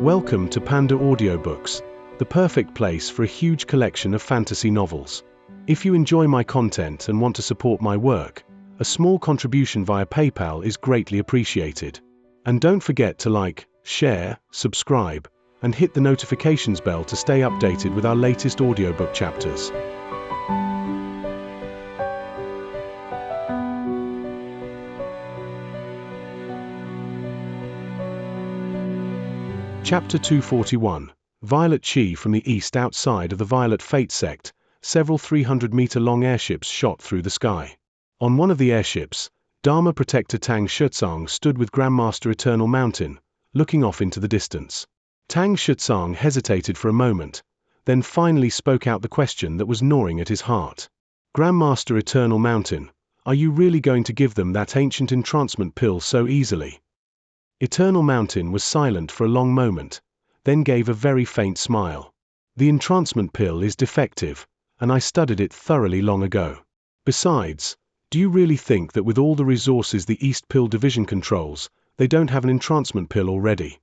Welcome to PandaAudioBooks, the perfect place for a huge collection of fantasy novels. If you enjoy my content and want to support my work, a small contribution via PayPal is greatly appreciated. And don't forget to like, share, subscribe, and hit the notifications bell to stay updated with our latest audiobook chapters. Chapter 241. Violet Chi. From the east, outside of the Violet Fate sect, several 300-meter-long airships shot through the sky. On one of the airships, Dharma Protector Tang Shitsang stood with Grandmaster Eternal Mountain, looking off into the distance. Tang Shitsang hesitated for a moment, then finally spoke out the question that was gnawing at his heart. Grandmaster Eternal Mountain, are you really going to give them that ancient entrancement pill so easily? Eternal Mountain was silent for a long moment, then gave a very faint smile. The entrancement pill is defective, and I studied it thoroughly long ago. Besides, do you really think that with all the resources the East Pill Division controls, they don't have an entrancement pill already?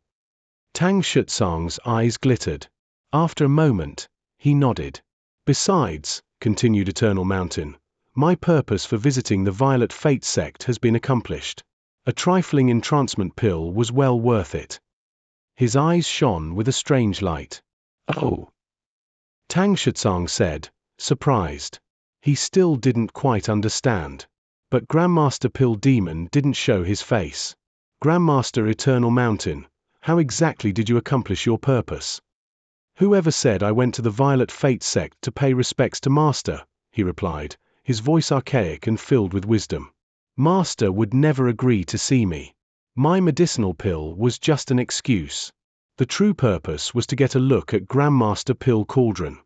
Tang Shitsang's eyes glittered. After a moment, he nodded. Besides, continued Eternal Mountain, my purpose for visiting the Violet Fate sect has been accomplished. A trifling entrancement pill was well worth it. His eyes shone with a strange light. Oh! Tang Shitsang said, surprised. He still didn't quite understand. But Grandmaster Pill Demon didn't show his face. Grandmaster Eternal Mountain, how exactly did you accomplish your purpose? Whoever said I went to the Violet Fate sect to pay respects to Master, he replied, his voice archaic and filled with wisdom. Master would never agree to see me. My medicinal pill was just an excuse. The true purpose was to get a look at Grandmaster Pill Cauldron.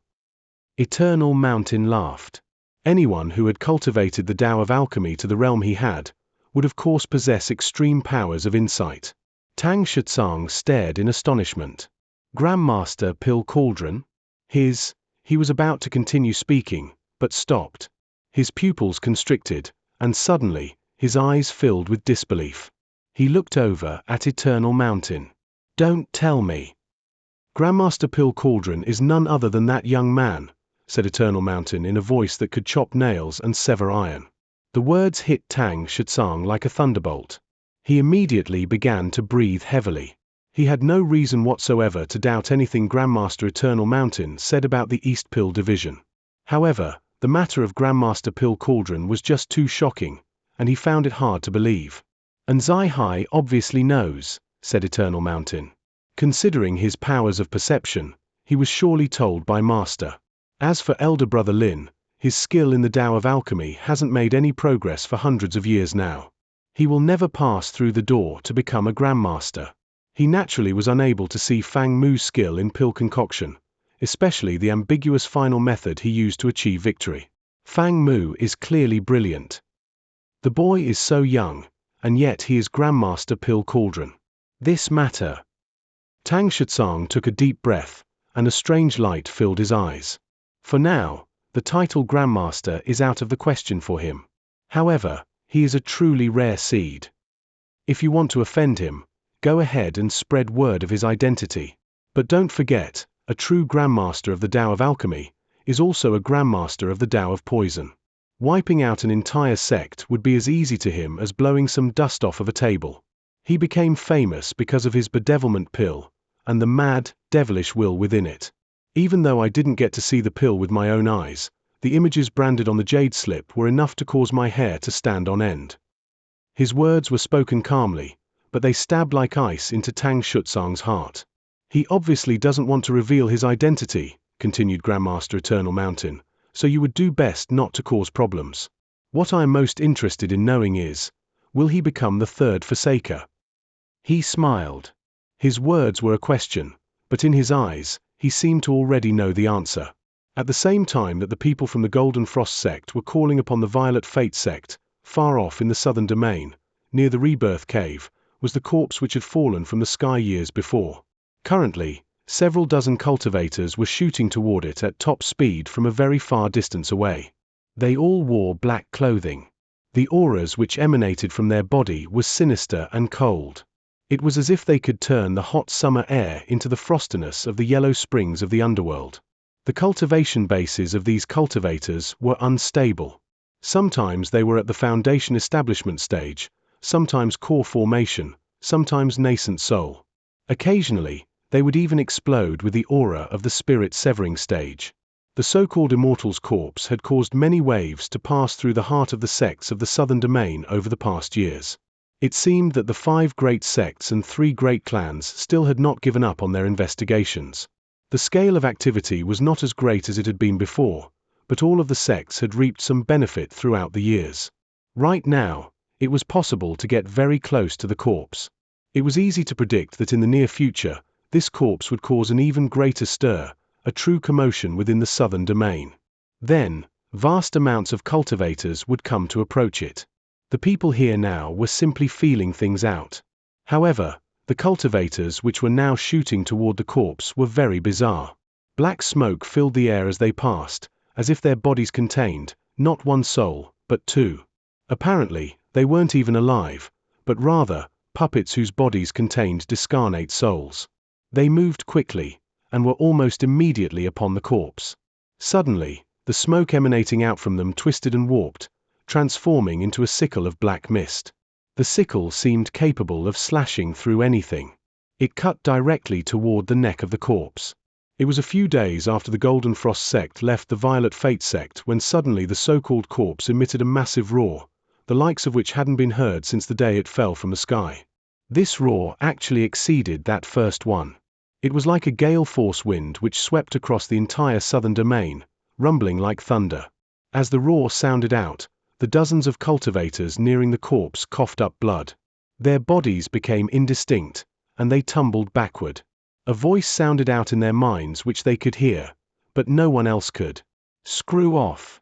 Eternal Mountain laughed. Anyone who had cultivated the Tao of alchemy to the realm he had, would of course possess extreme powers of insight. Tang Shitsang stared in astonishment. Grandmaster Pill Cauldron? He was about to continue speaking, but stopped. His pupils constricted, and suddenly, his eyes filled with disbelief. He looked over at Eternal Mountain. Don't tell me. Grandmaster Pill Cauldron is none other than that young man, said Eternal Mountain in a voice that could chop nails and sever iron. The words hit Tang Shitsang like a thunderbolt. He immediately began to breathe heavily. He had no reason whatsoever to doubt anything Grandmaster Eternal Mountain said about the East Pill Division. However, the matter of Grandmaster Pill Cauldron was just too shocking, and he found it hard to believe. And Zai Hai obviously knows, said Eternal Mountain. Considering his powers of perception, he was surely told by Master. As for elder brother Lin, his skill in the Tao of alchemy hasn't made any progress for hundreds of years now. He will never pass through the door to become a Grandmaster. He naturally was unable to see Fang Mu's skill in pill concoction, especially the ambiguous final method he used to achieve victory. Fang Mu is clearly brilliant. The boy is so young, and yet he is Grandmaster Pill Cauldron. This matter. Tang Shitsang took a deep breath, and a strange light filled his eyes. For now, the title Grandmaster is out of the question for him. However, he is a truly rare seed. If you want to offend him, go ahead and spread word of his identity. But don't forget, a true Grandmaster of the Tao of alchemy is also a Grandmaster of the Tao of poison. Wiping out an entire sect would be as easy to him as blowing some dust off of a table. He became famous because of his bedevilment pill, and the mad, devilish will within it. Even though I didn't get to see the pill with my own eyes, the images branded on the jade slip were enough to cause my hair to stand on end. His words were spoken calmly, but they stabbed like ice into Tang Shitsang's heart. He obviously doesn't want to reveal his identity, continued Grandmaster Eternal Mountain, so you would do best not to cause problems. What I am most interested in knowing is, will he become the third Forsaker? He smiled. His words were a question, but in his eyes, he seemed to already know the answer. At the same time that the people from the Golden Frost sect were calling upon the Violet Fate sect, far off in the southern domain, near the Rebirth Cave, was the corpse which had fallen from the sky years before. Currently, several dozen cultivators were shooting toward it at top speed from a very far distance away. They all wore black clothing. The auras which emanated from their body were sinister and cold. It was as if they could turn the hot summer air into the frostiness of the yellow springs of the underworld. The cultivation bases of these cultivators were unstable. Sometimes they were at the foundation establishment stage, sometimes core formation, sometimes nascent soul. Occasionally, they would even explode with the aura of the spirit severing stage. The so-called Immortal's corpse had caused many waves to pass through the heart of the sects of the southern domain over the past years. It seemed that the 5 great sects and 3 great clans still had not given up on their investigations. The scale of activity was not as great as it had been before, but all of the sects had reaped some benefit throughout the years. Right now, it was possible to get very close to the corpse. It was easy to predict that in the near future, this corpse would cause an even greater stir, a true commotion within the southern domain. Then, vast amounts of cultivators would come to approach it. The people here now were simply feeling things out. However, the cultivators which were now shooting toward the corpse were very bizarre. Black smoke filled the air as they passed, as if their bodies contained, not 1 soul, but 2. Apparently, they weren't even alive, but rather, puppets whose bodies contained discarnate souls. They moved quickly, and were almost immediately upon the corpse. Suddenly, the smoke emanating out from them twisted and warped, transforming into a sickle of black mist. The sickle seemed capable of slashing through anything. It cut directly toward the neck of the corpse. It was a few days after the Golden Frost sect left the Violet Fate sect when suddenly the so-called corpse emitted a massive roar, the likes of which hadn't been heard since the day it fell from the sky. This roar actually exceeded that first one. It was like a gale force wind which swept across the entire southern domain, rumbling like thunder. As the roar sounded out, the dozens of cultivators nearing the corpse coughed up blood. Their bodies became indistinct, and they tumbled backward. A voice sounded out in their minds which they could hear, but no one else could. "Screw off."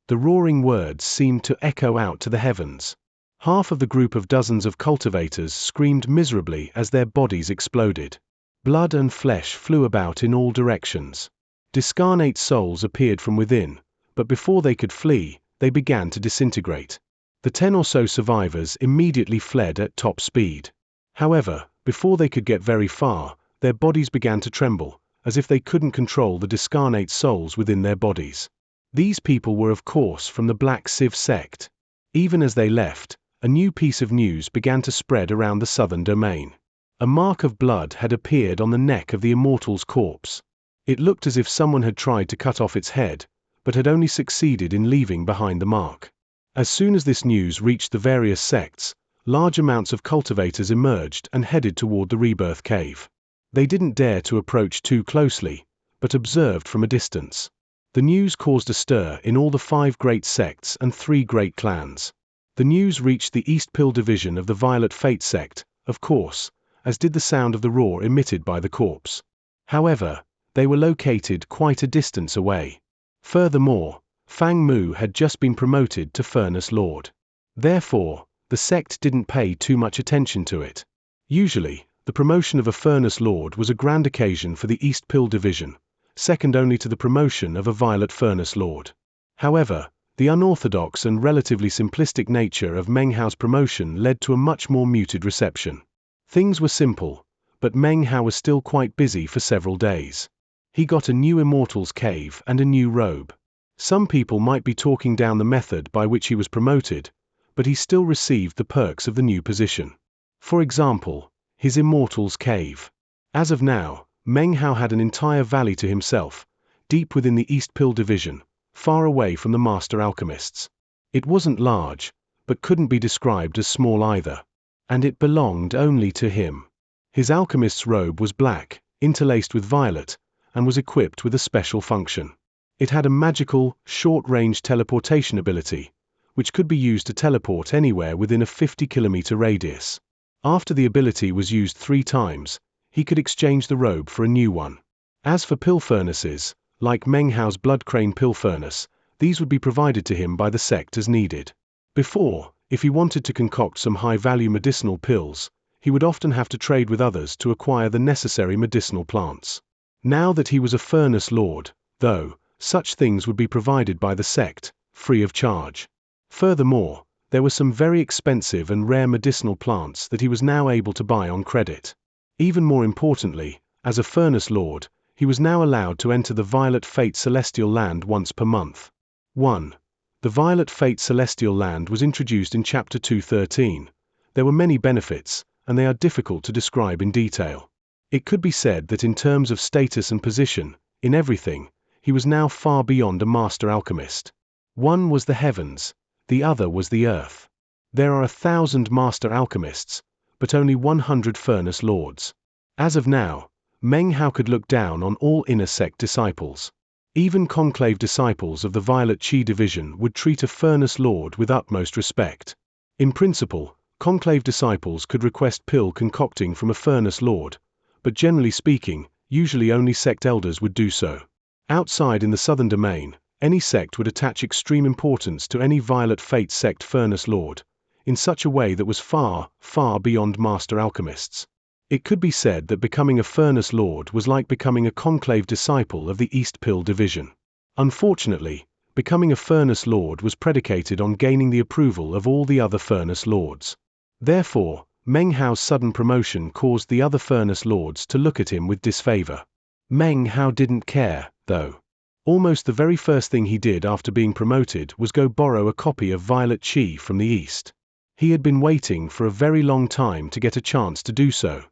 The roaring words seemed to echo out to the heavens. Half of the group of dozens of cultivators screamed miserably as their bodies exploded. Blood and flesh flew about in all directions. Discarnate souls appeared from within, but before they could flee, they began to disintegrate. The 10 or so survivors immediately fled at top speed. However, before they could get very far, their bodies began to tremble, as if they couldn't control the discarnate souls within their bodies. These people were of course from the Black Civ sect. Even as they left, a new piece of news began to spread around the southern domain. A mark of blood had appeared on the neck of the Immortal's corpse. It looked as if someone had tried to cut off its head, but had only succeeded in leaving behind the mark. As soon as this news reached the various sects, large amounts of cultivators emerged and headed toward the Rebirth Cave. They didn't dare to approach too closely, but observed from a distance. The news caused a stir in all the 5 great sects and 3 great clans. The news reached the East Pill division of the Violet Fate sect, of course, as did the sound of the roar emitted by the corpse. However, they were located quite a distance away. Furthermore, Fang Mu had just been promoted to Furnace Lord. Therefore, the sect didn't pay too much attention to it. Usually, the promotion of a Furnace Lord was a grand occasion for the East Pill division, second only to the promotion of a Violet Furnace Lord. However, the unorthodox and relatively simplistic nature of Meng Hao's promotion led to a much more muted reception. Things were simple, but Meng Hao was still quite busy for several days. He got a new Immortal's Cave and a new robe. Some people might be talking down the method by which he was promoted, but he still received the perks of the new position. For example, his Immortal's Cave. As of now, Meng Hao had an entire valley to himself, deep within the East Pill division, far away from the master alchemists. It wasn't large, but couldn't be described as small either. And it belonged only to him. His alchemist's robe was black, interlaced with violet, and was equipped with a special function. It had a magical, short-range teleportation ability, which could be used to teleport anywhere within a 50-kilometer radius. After the ability was used 3 times, he could exchange the robe for a new one. As for pill furnaces, like Meng Hao's Blood Crane pill furnace, these would be provided to him by the sect as needed. Before, if he wanted to concoct some high-value medicinal pills, he would often have to trade with others to acquire the necessary medicinal plants. Now that he was a Furnace Lord, though, such things would be provided by the sect, free of charge. Furthermore, There were some very expensive and rare medicinal plants that he was now able to buy on credit. Even more importantly, as a Furnace Lord, he was now allowed to enter the Violet Fate Celestial Land once per month. 1. The Violet Fate Celestial Land was introduced in Chapter 213. There were many benefits, and they are difficult to describe in detail. It could be said that in terms of status and position, in everything, he was now far beyond a master alchemist. One was the heavens, the other was the earth. There are 1,000 master alchemists, but only 100 Furnace Lords. As of now, Meng Hao could look down on all inner sect disciples. Even conclave disciples of the Violet Qi division would treat a Furnace Lord with utmost respect. In principle, conclave disciples could request pill concocting from a Furnace Lord, but generally speaking, usually only sect elders would do so. Outside in the southern domain, any sect would attach extreme importance to any Violet Fate sect Furnace Lord, in such a way that was far, far beyond master alchemists. It could be said that becoming a Furnace Lord was like becoming a conclave disciple of the East Pill division. Unfortunately, becoming a Furnace Lord was predicated on gaining the approval of all the other Furnace Lords. Therefore, Meng Hao's sudden promotion caused the other Furnace Lords to look at him with disfavor. Meng Hao didn't care, though. Almost the very first thing he did after being promoted was go borrow a copy of Violet Qi from the East. He had been waiting for a very long time to get a chance to do so.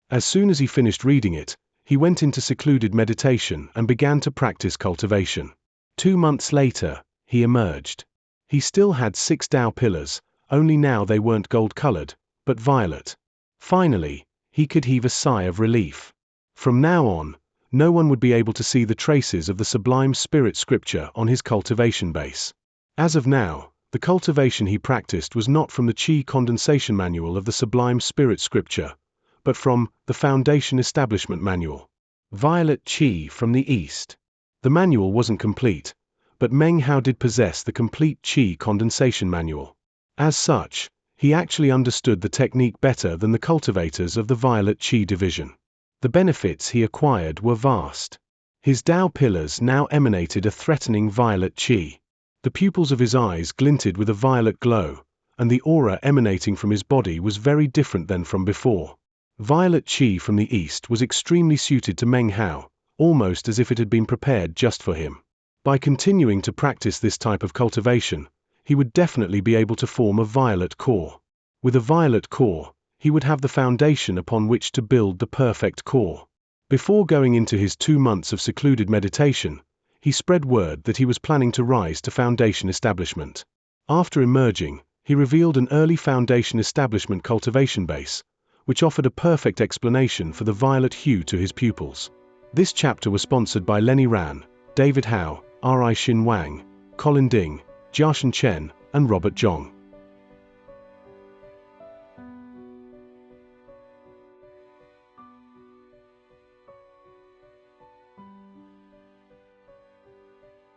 As soon as he finished reading it, he went into secluded meditation and began to practice cultivation. 2 months later, he emerged. He still had 6 Tao pillars, only now they weren't gold-colored, but violet. Finally, he could heave a sigh of relief. From now on, no one would be able to see the traces of the sublime spirit scripture on his cultivation base. As of now, the cultivation he practiced was not from the Qi condensation manual of the sublime spirit scripture, but from the Foundation Establishment Manual. Violet Qi from the East. The manual wasn't complete, but Meng Hao did possess the complete Qi condensation manual. As such, he actually understood the technique better than the cultivators of the Violet Qi division. The benefits he acquired were vast. His Tao pillars now emanated a threatening violet Qi. The pupils of his eyes glinted with a violet glow, and the aura emanating from his body was very different than from before. Violet Qi from the East was extremely suited to Meng Hao, almost as if it had been prepared just for him. By continuing to practice this type of cultivation, he would definitely be able to form a violet core. With a violet core, he would have the foundation upon which to build the perfect core. Before going into his 2 months of secluded meditation, he spread word that he was planning to rise to Foundation Establishment. After emerging, he revealed an early Foundation Establishment cultivation base, which offered a perfect explanation for the violet hue to his pupils. This chapter was sponsored by Lenny Ran, David Hao, R.I. Xin Wang, Colin Ding, Jiashan Chen, and Robert Zhong.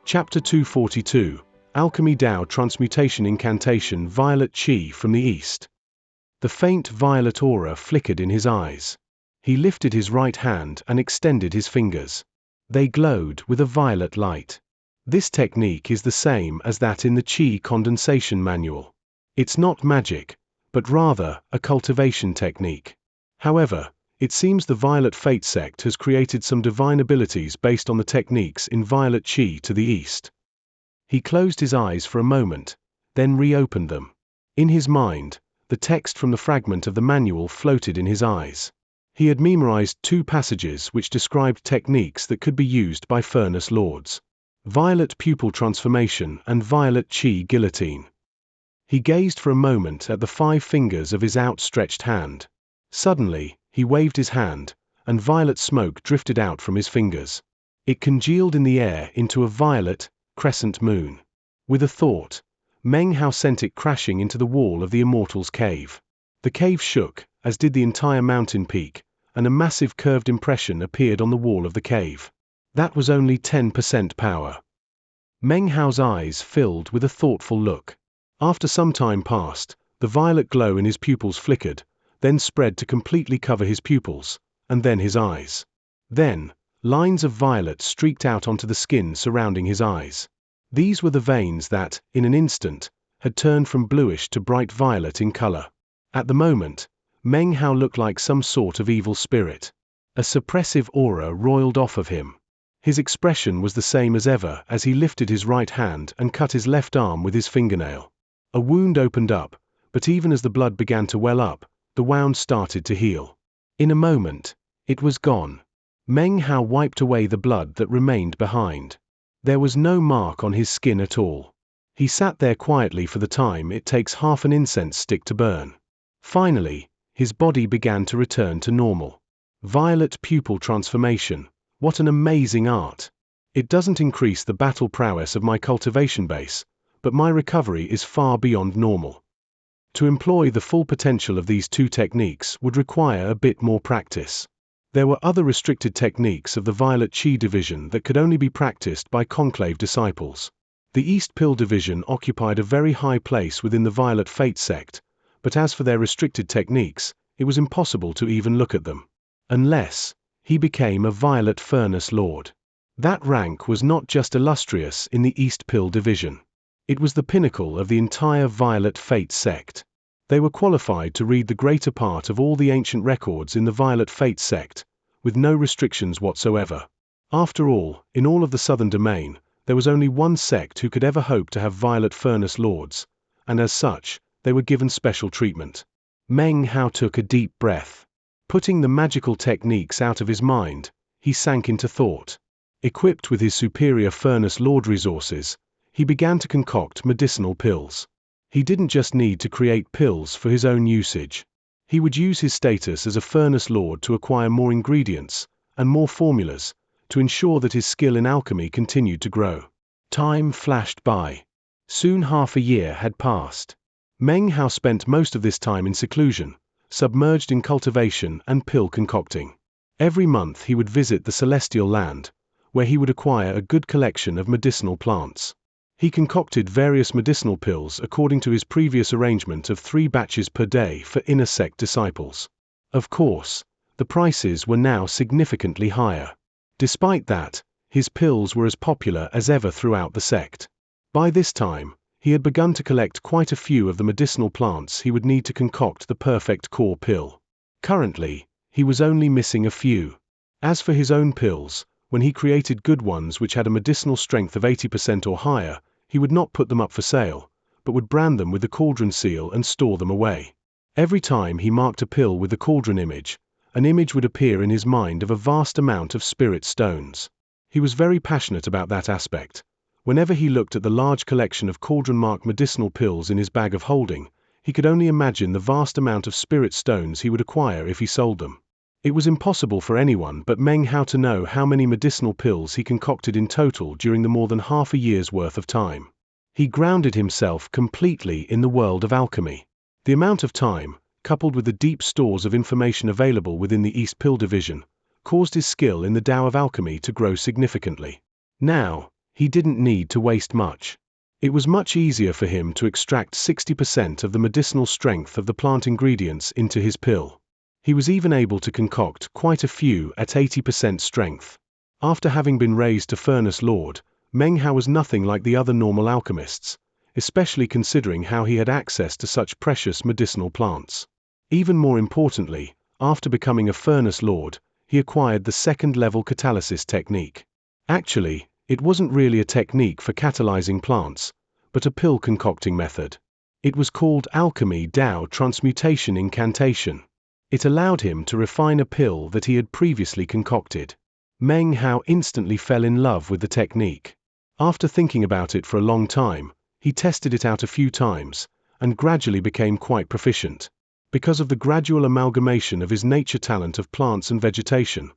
Chapter 242, Alchemy Tao Transmutation Incantation Violet Qi from the East. The faint violet aura flickered in his eyes. He lifted his right hand and extended his fingers. They glowed with a violet light. This technique is the same as that in the Qi condensation manual. It's not magic, but rather a cultivation technique. However, it seems the Violet Fate sect has created some divine abilities based on the techniques in Violet Qi to the East. He closed his eyes for a moment, then reopened them. In his mind, the text from the fragment of the manual floated in his eyes. He had memorized 2 passages which described techniques that could be used by Furnace Lords: Violet Pupil Transformation and Violet Qi Guillotine. He gazed for a moment at the 5 fingers of his outstretched hand. Suddenly, he waved his hand, and violet smoke drifted out from his fingers. It congealed in the air into a violet, crescent moon. With a thought, Meng Hao sent it crashing into the wall of the Immortal's cave. The cave shook, as did the entire mountain peak, and a massive curved impression appeared on the wall of the cave. That was only 10% power. Meng Hao's eyes filled with a thoughtful look. After some time passed, the violet glow in his pupils flickered, then spread to completely cover his pupils, and then his eyes. Then, lines of violet streaked out onto the skin surrounding his eyes. These were the veins that, in an instant, had turned from bluish to bright violet in color. At the moment, Meng Hao looked like some sort of evil spirit. A suppressive aura roiled off of him. His expression was the same as ever as he lifted his right hand and cut his left arm with his fingernail. A wound opened up, but even as the blood began to well up, the wound started to heal. In a moment, it was gone. Meng Hao wiped away the blood that remained behind. There was no mark on his skin at all. He sat there quietly for the time it takes half an incense stick to burn. Finally, his body began to return to normal. Violet pupil transformation. What an amazing art! It doesn't increase the battle prowess of my cultivation base, but my recovery is far beyond normal. To employ the full potential of these two techniques would require a bit more practice. There were other restricted techniques of the Violet Qi division that could only be practiced by conclave disciples. The East Pill division occupied a very high place within the Violet Fate sect, but as for their restricted techniques, it was impossible to even look at them. Unless he became a Violet Furnace Lord. That rank was not just illustrious in the East Pill division. It was the pinnacle of the entire Violet Fate sect. They were qualified to read the greater part of all the ancient records in the Violet Fate sect, with no restrictions whatsoever. After all, in all of the southern domain, there was only one sect who could ever hope to have Violet Furnace Lords, and as such, they were given special treatment. Meng Hao took a deep breath. Putting the magical techniques out of his mind, he sank into thought. Equipped with his superior Furnace Lord resources, he began to concoct medicinal pills. He didn't just need to create pills for his own usage. He would use his status as a Furnace Lord to acquire more ingredients and more formulas to ensure that his skill in alchemy continued to grow. Time flashed by. Soon half a year had passed. Meng Hao spent most of this time in seclusion, submerged in cultivation and pill concocting. Every month he would visit the Celestial Land, where he would acquire a good collection of medicinal plants. He concocted various medicinal pills according to his previous arrangement of 3 batches per day for inner sect disciples. Of course, the prices were now significantly higher. Despite that, his pills were as popular as ever throughout the sect. By this time, he had begun to collect quite a few of the medicinal plants he would need to concoct the perfect core pill. Currently, he was only missing a few. As for his own pills, when he created good ones which had a medicinal strength of 80% or higher, he would not put them up for sale, but would brand them with the cauldron seal and store them away. Every time he marked a pill with the cauldron image, an image would appear in his mind of a vast amount of spirit stones. He was very passionate about that aspect. Whenever he looked at the large collection of cauldron-marked medicinal pills in his bag of holding, he could only imagine the vast amount of spirit stones he would acquire if he sold them. It was impossible for anyone but Meng Hao to know how many medicinal pills he concocted in total during the more than half a year's worth of time. He grounded himself completely in the world of alchemy. The amount of time, coupled with the deep stores of information available within the East Pill division, caused his skill in the Tao of alchemy to grow significantly. Now, he didn't need to waste much. It was much easier for him to extract 60% of the medicinal strength of the plant ingredients into his pill. He was even able to concoct quite a few at 80% strength. After having been raised to Furnace Lord, Meng Hao was nothing like the other normal alchemists, especially considering how he had access to such precious medicinal plants. Even more importantly, after becoming a Furnace Lord, he acquired the second-level catalysis technique. Actually, it wasn't really a technique for catalyzing plants, but a pill concocting method. It was called Alchemy Tao Transmutation Incantation. It allowed him to refine a pill that he had previously concocted. Meng Hao instantly fell in love with the technique. After thinking about it for a long time, he tested it out a few times, and gradually became quite proficient. Because of the gradual amalgamation of his nature talent of plants and vegetation,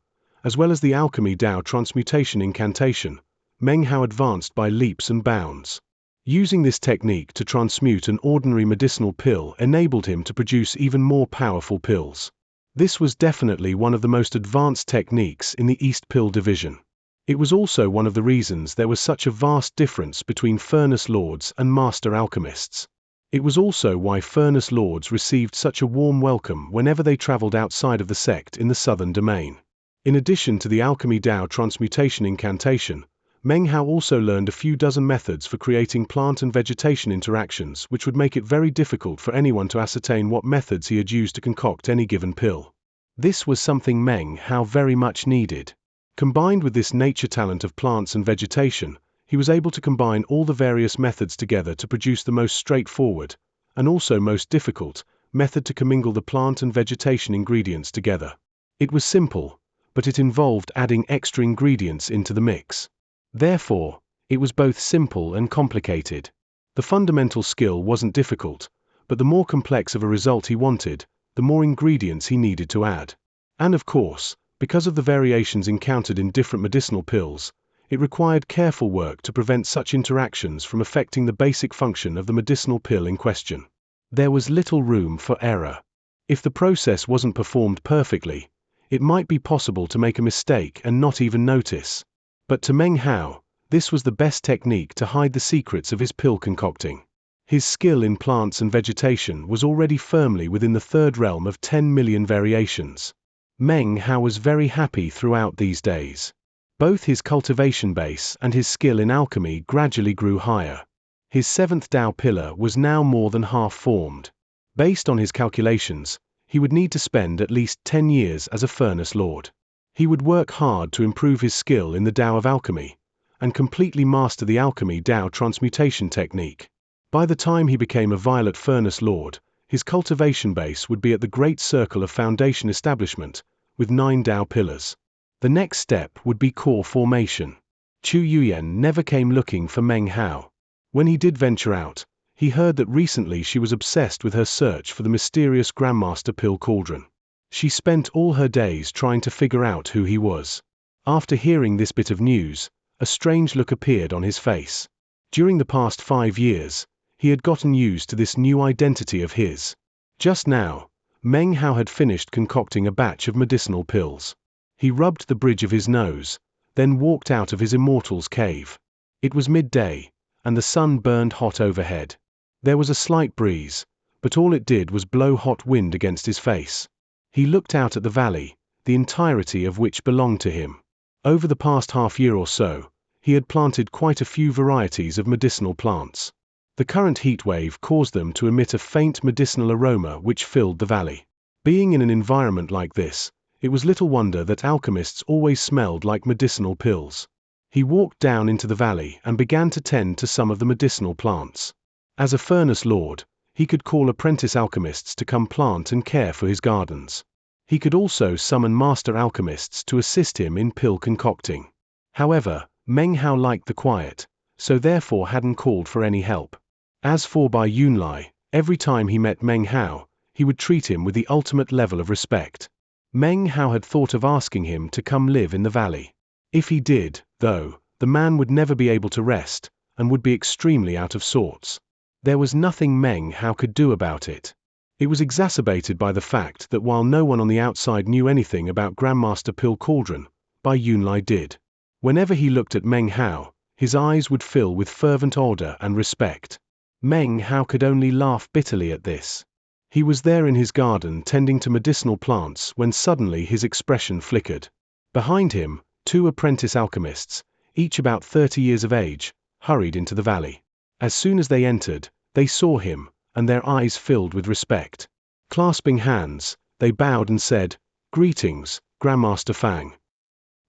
as well as the Alchemy Tao Transmutation Incantation, Meng Hao advanced by leaps and bounds. Using this technique to transmute an ordinary medicinal pill enabled him to produce even more powerful pills. This was definitely one of the most advanced techniques in the East Pill division. It was also one of the reasons there was such a vast difference between Furnace Lords and Master Alchemists. It was also why Furnace Lords received such a warm welcome whenever they traveled outside of the sect in the southern domain. In addition to the Alchemy Tao Transmutation Incantation, Meng Hao also learned a few dozen methods for creating plant and vegetation interactions, which would make it very difficult for anyone to ascertain what methods he had used to concoct any given pill. This was something Meng Hao very much needed. Combined with this nature talent of plants and vegetation, he was able to combine all the various methods together to produce the most straightforward, and also most difficult, method to commingle the plant and vegetation ingredients together. It was simple, but it involved adding extra ingredients into the mix. Therefore, it was both simple and complicated. The fundamental skill wasn't difficult, but the more complex of a result he wanted, the more ingredients he needed to add. And of course, because of the variations encountered in different medicinal pills, it required careful work to prevent such interactions from affecting the basic function of the medicinal pill in question. There was little room for error. If the process wasn't performed perfectly, it might be possible to make a mistake and not even notice. But to Meng Hao, this was the best technique to hide the secrets of his pill concocting. His skill in plants and vegetation was already firmly within the third realm of 10 million variations. Meng Hao was very happy throughout these days. Both his cultivation base and his skill in alchemy gradually grew higher. His seventh Tao pillar was now more than half formed. Based on his calculations, he would need to spend at least 10 years as a furnace lord. He would work hard to improve his skill in the Tao of alchemy, and completely master the alchemy Tao transmutation technique. By the time he became a violet furnace lord, his cultivation base would be at the great circle of foundation establishment, with 9 Tao pillars. The next step would be core formation. Chu Yuyan never came looking for Meng Hao. When he did venture out, he heard that recently she was obsessed with her search for the mysterious Grandmaster Pill Cauldron. She spent all her days trying to figure out who he was. After hearing this bit of news, a strange look appeared on his face. During the past 5 years, he had gotten used to this new identity of his. Just now, Meng Hao had finished concocting a batch of medicinal pills. He rubbed the bridge of his nose, then walked out of his immortal's cave. It was midday, and the sun burned hot overhead. There was a slight breeze, but all it did was blow hot wind against his face. He looked out at the valley, the entirety of which belonged to him. Over the past half year or so, he had planted quite a few varieties of medicinal plants. The current heat wave caused them to emit a faint medicinal aroma which filled the valley. Being in an environment like this, it was little wonder that alchemists always smelled like medicinal pills. He walked down into the valley and began to tend to some of the medicinal plants. As a furnace lord, he could call apprentice alchemists to come plant and care for his gardens. He could also summon master alchemists to assist him in pill concocting. However, Meng Hao liked the quiet, so therefore hadn't called for any help. As for Bai Yunlai, every time he met Meng Hao, he would treat him with the ultimate level of respect. Meng Hao had thought of asking him to come live in the valley. If he did, though, the man would never be able to rest, and would be extremely out of sorts. There was nothing Meng Hao could do about it. It was exacerbated by the fact that while no one on the outside knew anything about Grandmaster Pill Cauldron, Bai Yunlai did. Whenever he looked at Meng Hao, his eyes would fill with fervent order and respect. Meng Hao could only laugh bitterly at this. He was there in his garden tending to medicinal plants when suddenly his expression flickered. Behind him, 2 apprentice alchemists, each about 30 years of age, hurried into the valley. As soon as they entered, they saw him, and their eyes filled with respect. Clasping hands, they bowed and said, "Greetings, Grandmaster Fang."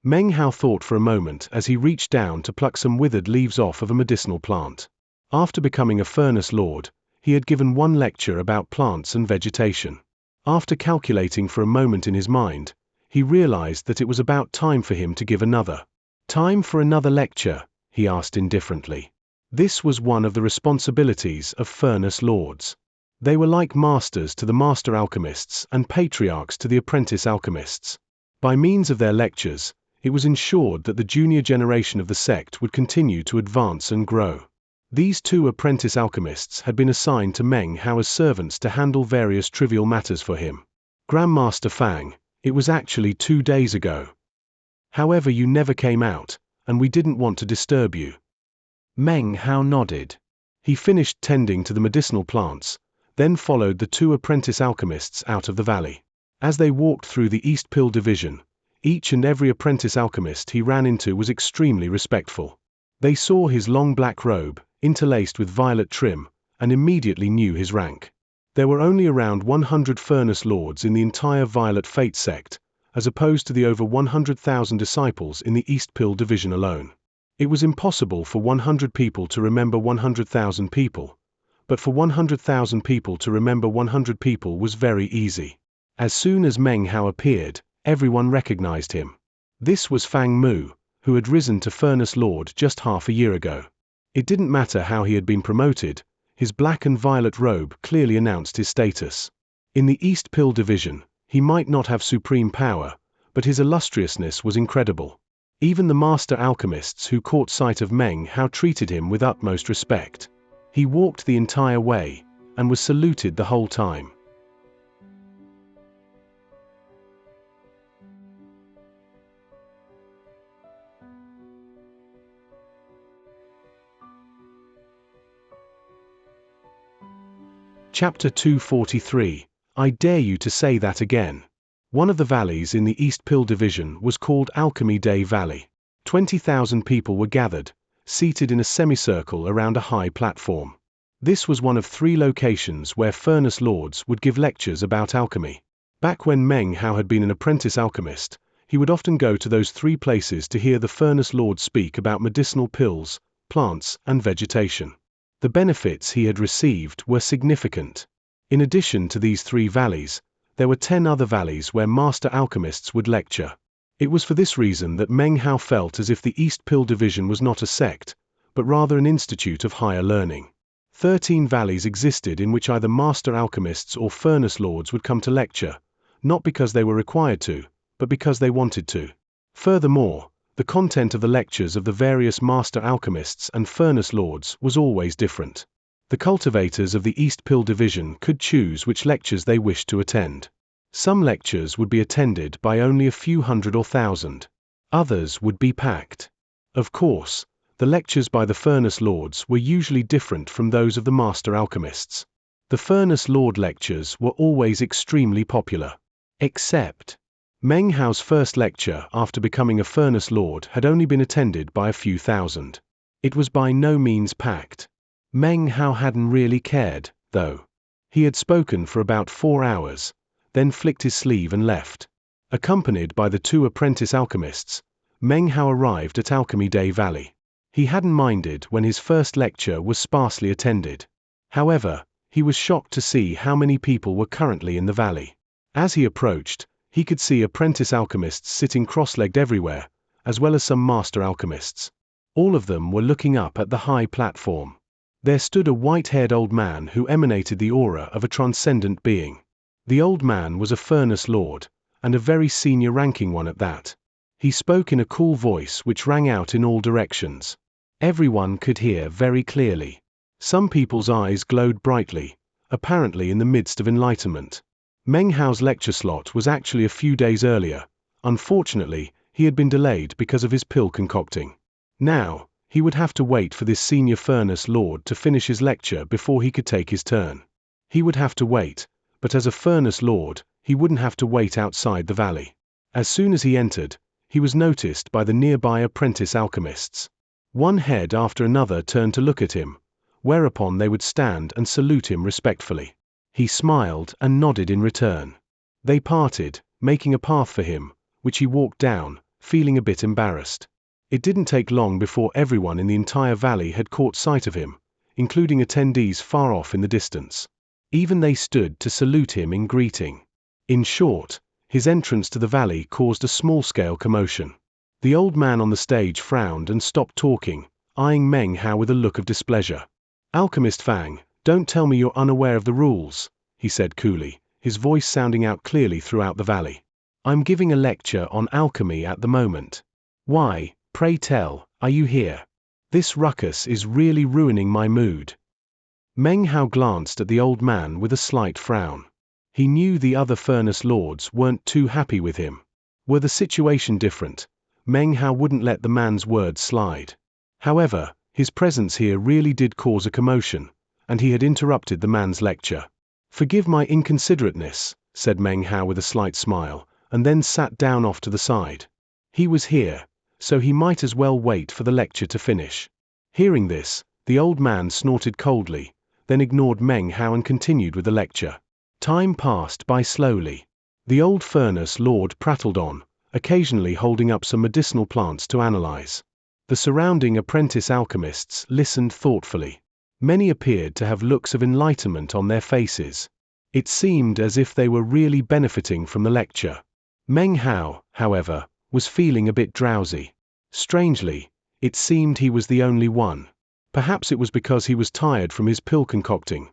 Meng Hao thought for a moment as he reached down to pluck some withered leaves off of a medicinal plant. After becoming a furnace lord, he had given one lecture about plants and vegetation. After calculating for a moment in his mind, he realized that it was about time for him to give another. Time for another lecture, he asked indifferently. This was one of the responsibilities of furnace lords. They were like masters to the master alchemists and patriarchs to the apprentice alchemists. By means of their lectures, it was ensured that the junior generation of the sect would continue to advance and grow. These 2 apprentice alchemists had been assigned to Meng Hao as servants to handle various trivial matters for him. "Grandmaster Fang, it was actually 2 days ago. However, you never came out, and we didn't want to disturb you." Meng Hao nodded. He finished tending to the medicinal plants, then followed the 2 apprentice alchemists out of the valley. As they walked through the East Pill Division, each and every apprentice alchemist he ran into was extremely respectful. They saw his long black robe, interlaced with violet trim, and immediately knew his rank. There were only around 100 furnace lords in the entire Violet Fate sect, as opposed to the over 100,000 disciples in the East Pill division alone. It was impossible for 100 people to remember 100,000 people, but for 100,000 people to remember 100 people was very easy. As soon as Meng Hao appeared, everyone recognized him. This was Fang Mu, who had risen to Furnace Lord just half a year ago. It didn't matter how he had been promoted, his black and violet robe clearly announced his status. In the East Pill division, he might not have supreme power, but his illustriousness was incredible. Even the master alchemists who caught sight of Meng Hao treated him with utmost respect. He walked the entire way, and was saluted the whole time. Chapter 243. I dare you to say that again. One of the valleys in the East Pill division was called Alchemy Day Valley. 20,000 people were gathered, seated in a semicircle around a high platform. This was one of 3 locations where Furnace Lords would give lectures about alchemy. Back when Meng Hao had been an apprentice alchemist, he would often go to those 3 places to hear the Furnace Lords speak about medicinal pills, plants, and vegetation. The benefits he had received were significant. In addition to these 3 valleys, there were 10 other valleys where master alchemists would lecture. It was for this reason that Meng Hao felt as if the East Pill division was not a sect, but rather an institute of higher learning. 13 valleys existed in which either master alchemists or furnace lords would come to lecture, not because they were required to, but because they wanted to. Furthermore, the content of the lectures of the various master alchemists and furnace lords was always different. The cultivators of the East Pill division could choose which lectures they wished to attend. Some lectures would be attended by only a few hundred or thousand. Others would be packed. Of course, the lectures by the Furnace Lords were usually different from those of the Master Alchemists. The Furnace Lord lectures were always extremely popular. Except Meng Hao's first lecture after becoming a Furnace Lord had only been attended by a few thousand. It was by no means packed. Meng Hao hadn't really cared, though. He had spoken for about 4 hours, then flicked his sleeve and left. Accompanied by the 2 apprentice alchemists, Meng Hao arrived at Alchemy Day Valley. He hadn't minded when his first lecture was sparsely attended. However, he was shocked to see how many people were currently in the valley. As he approached, he could see apprentice alchemists sitting cross-legged everywhere, as well as some master alchemists. All of them were looking up at the high platform. There stood a white-haired old man who emanated the aura of a transcendent being. The old man was a Furnace Lord, and a very senior-ranking one at that. He spoke in a cool voice which rang out in all directions. Everyone could hear very clearly. Some people's eyes glowed brightly, apparently in the midst of enlightenment. Meng Hao's lecture slot was actually a few days earlier. Unfortunately, he had been delayed because of his pill concocting. Now, he would have to wait for this senior Furnace Lord to finish his lecture before he could take his turn. He would have to wait, but as a Furnace Lord, he wouldn't have to wait outside the valley. As soon as he entered, he was noticed by the nearby apprentice alchemists. One head after another turned to look at him, whereupon they would stand and salute him respectfully. He smiled and nodded in return. They parted, making a path for him, which he walked down, feeling a bit embarrassed. It didn't take long before everyone in the entire valley had caught sight of him, including attendees far off in the distance. Even they stood to salute him in greeting. In short, his entrance to the valley caused a small-scale commotion. The old man on the stage frowned and stopped talking, eyeing Meng Hao with a look of displeasure. "Alchemist Fang, don't tell me you're unaware of the rules," he said coolly, his voice sounding out clearly throughout the valley. "I'm giving a lecture on alchemy at the moment. Why, pray tell, are you here? This ruckus is really ruining my mood." Meng Hao glanced at the old man with a slight frown. He knew the other Furnace Lords weren't too happy with him. Were the situation different, Meng Hao wouldn't let the man's words slide. However, his presence here really did cause a commotion, and he had interrupted the man's lecture. "Forgive my inconsiderateness," said Meng Hao with a slight smile, and then sat down off to the side. He was here, so he might as well wait for the lecture to finish. Hearing this, the old man snorted coldly, then ignored Meng Hao and continued with the lecture. Time passed by slowly. The old furnace lord prattled on, occasionally holding up some medicinal plants to analyze. The surrounding apprentice alchemists listened thoughtfully. Many appeared to have looks of enlightenment on their faces. It seemed as if they were really benefiting from the lecture. Meng Hao, however, was feeling a bit drowsy. Strangely, it seemed he was the only one. Perhaps it was because he was tired from his pill concocting.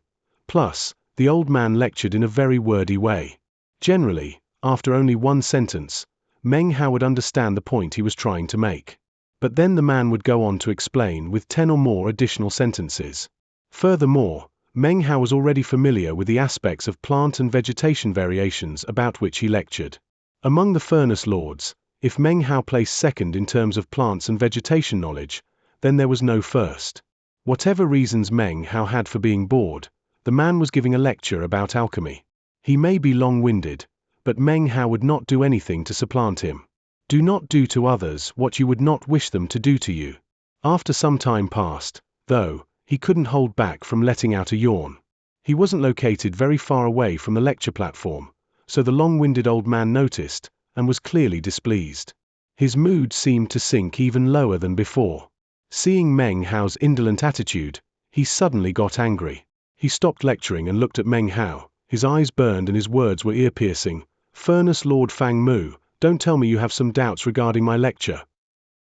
Plus, the old man lectured in a very wordy way. Generally, after only one sentence, Meng Hao would understand the point he was trying to make. But then the man would go on to explain with 10 or more additional sentences. Furthermore, Meng Hao was already familiar with the aspects of plant and vegetation variations about which he lectured. Among the furnace lords, if Meng Hao placed second in terms of plants and vegetation knowledge, then there was no first. Whatever reasons Meng Hao had for being bored, the man was giving a lecture about alchemy. He may be long-winded, but Meng Hao would not do anything to supplant him. Do not do to others what you would not wish them to do to you. After some time passed, though, he couldn't hold back from letting out a yawn. He wasn't located very far away from the lecture platform, so the long-winded old man noticed, and was clearly displeased. His mood seemed to sink even lower than before. Seeing Meng Hao's indolent attitude, he suddenly got angry. He stopped lecturing and looked at Meng Hao. His eyes burned and his words were ear-piercing. "Furnace Lord Fang Mu, don't tell me you have some doubts regarding my lecture."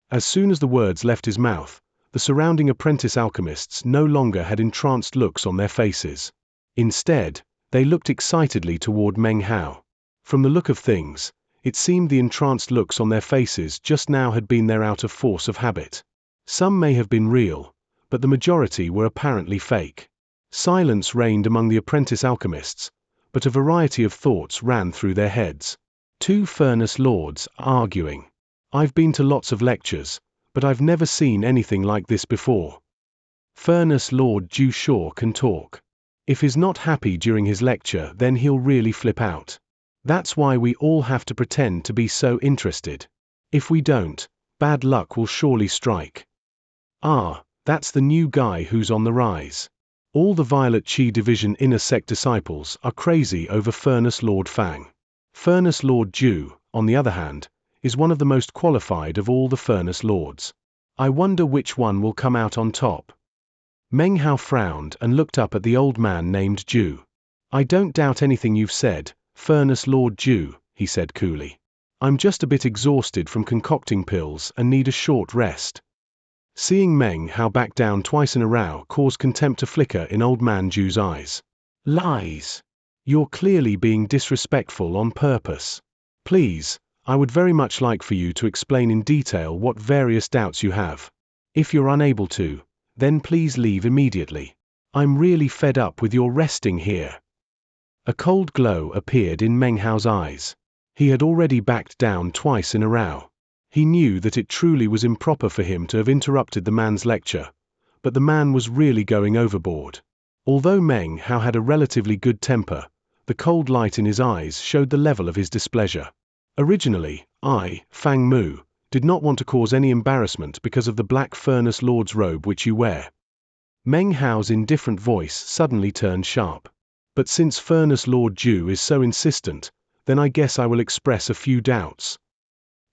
As soon as the words left his mouth, the surrounding apprentice alchemists no longer had entranced looks on their faces. Instead, they looked excitedly toward Meng Hao. From the look of things, it seemed the entranced looks on their faces just now had been there out of force of habit. Some may have been real, but the majority were apparently fake. Silence reigned among the apprentice alchemists, but a variety of thoughts ran through their heads. Two furnace lords arguing. I've been to lots of lectures, but I've never seen anything like this before. Furnace Lord Ju Shaw can talk. If he's not happy during his lecture, then he'll really flip out. That's why we all have to pretend to be so interested. If we don't, bad luck will surely strike. Ah, that's the new guy who's on the rise. All the Violet Qi Division inner sect disciples are crazy over Furnace Lord Fang. Furnace Lord Ju, on the other hand, is one of the most qualified of all the Furnace Lords. I wonder which one will come out on top. Meng Hao frowned and looked up at the old man named Ju. I don't doubt anything you've said, Furnace Lord Ju, he said coolly. I'm just a bit exhausted from concocting pills and need a short rest. Seeing Meng Hao back down twice in a row caused contempt to flicker in old man Ju's eyes. Lies. You're clearly being disrespectful on purpose. Please, I would very much like for you to explain in detail what various doubts you have. If you're unable to, then please leave immediately. I'm really fed up with your resting here. A cold glow appeared in Meng Hao's eyes. He had already backed down twice in a row. He knew that it truly was improper for him to have interrupted the man's lecture, but the man was really going overboard. Although Meng Hao had a relatively good temper, the cold light in his eyes showed the level of his displeasure. Originally, I, Fang Mu, did not want to cause any embarrassment because of the black Furnace Lord's robe which you wear. Meng Hao's indifferent voice suddenly turned sharp. But since Furnace Lord Ju is so insistent, then I guess I will express a few doubts.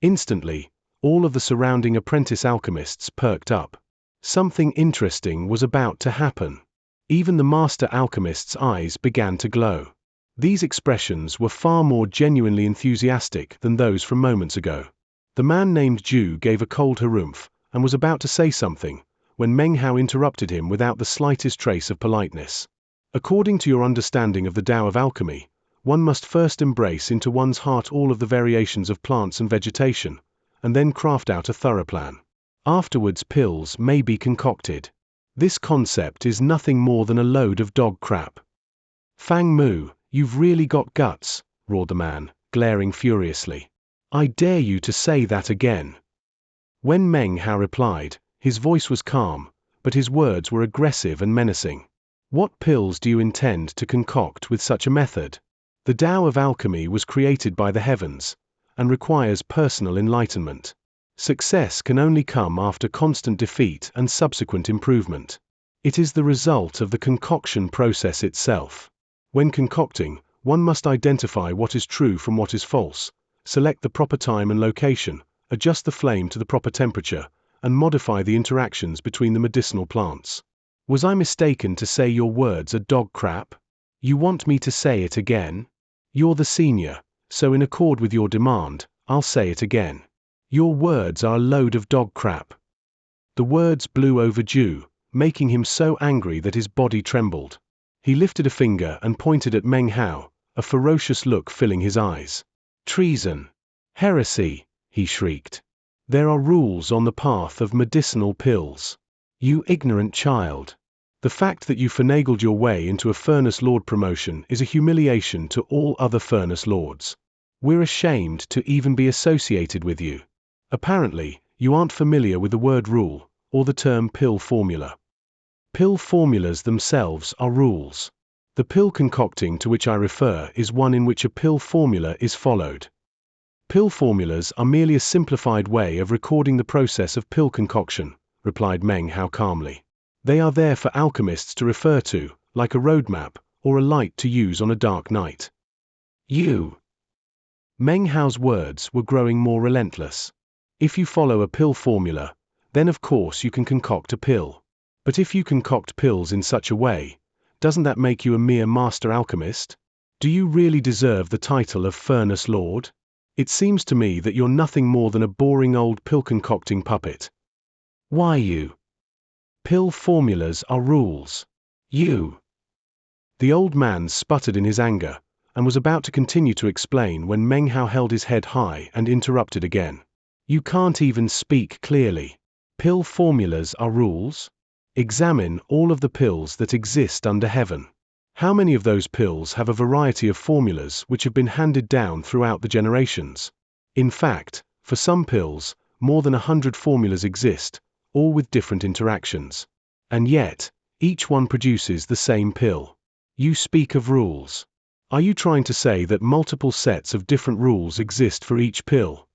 Instantly, all of the surrounding apprentice alchemists perked up. Something interesting was about to happen. Even the master alchemist's eyes began to glow. These expressions were far more genuinely enthusiastic than those from moments ago. The man named Ju gave a cold harumph, and was about to say something, when Meng Hao interrupted him without the slightest trace of politeness. According to your understanding of the Tao of alchemy, one must first embrace into one's heart all of the variations of plants and vegetation, and then craft out a thorough plan. Afterwards pills may be concocted. This concept is nothing more than a load of dog crap. Fang Mu, you've really got guts, roared the man, glaring furiously. I dare you to say that again. When Meng Hao replied, his voice was calm, but his words were aggressive and menacing. What pills do you intend to concoct with such a method? The Tao of alchemy was created by the heavens, and requires personal enlightenment. Success can only come after constant defeat and subsequent improvement. It is the result of the concoction process itself. When concocting, one must identify what is true from what is false, select the proper time and location, adjust the flame to the proper temperature, and modify the interactions between the medicinal plants. Was I mistaken to say your words are dog crap? You want me to say it again? You're the senior, so in accord with your demand, I'll say it again. Your words are a load of dog crap. The words blew over Ju, making him so angry that his body trembled. He lifted a finger and pointed at Meng Hao, a ferocious look filling his eyes. Treason! Heresy! He shrieked. There are rules on the path of medicinal pills. You ignorant child. The fact that you finagled your way into a Furnace Lord promotion is a humiliation to all other Furnace Lords. We're ashamed to even be associated with you. Apparently, you aren't familiar with the word rule, or the term pill formula. Pill formulas themselves are rules. The pill concocting to which I refer is one in which a pill formula is followed. Pill formulas are merely a simplified way of recording the process of pill concoction, replied Meng Hao calmly. They are there for alchemists to refer to, like a roadmap, or a light to use on a dark night. You! Meng Hao's words were growing more relentless. If you follow a pill formula, then of course you can concoct a pill. But if you concoct pills in such a way, doesn't that make you a mere master alchemist? Do you really deserve the title of Furnace Lord? It seems to me that you're nothing more than a boring old pill-concocting puppet. Why you? Pill formulas are rules. You! The old man sputtered in his anger, and was about to continue to explain when Meng Hao held his head high and interrupted again. You can't even speak clearly. Pill formulas are rules? Examine all of the pills that exist under heaven. How many of those pills have a variety of formulas which have been handed down throughout the generations? In fact, for some pills, more than 100 formulas exist, all with different interactions. And yet, each one produces the same pill. You speak of rules. Are you trying to say that multiple sets of different rules exist for each pill?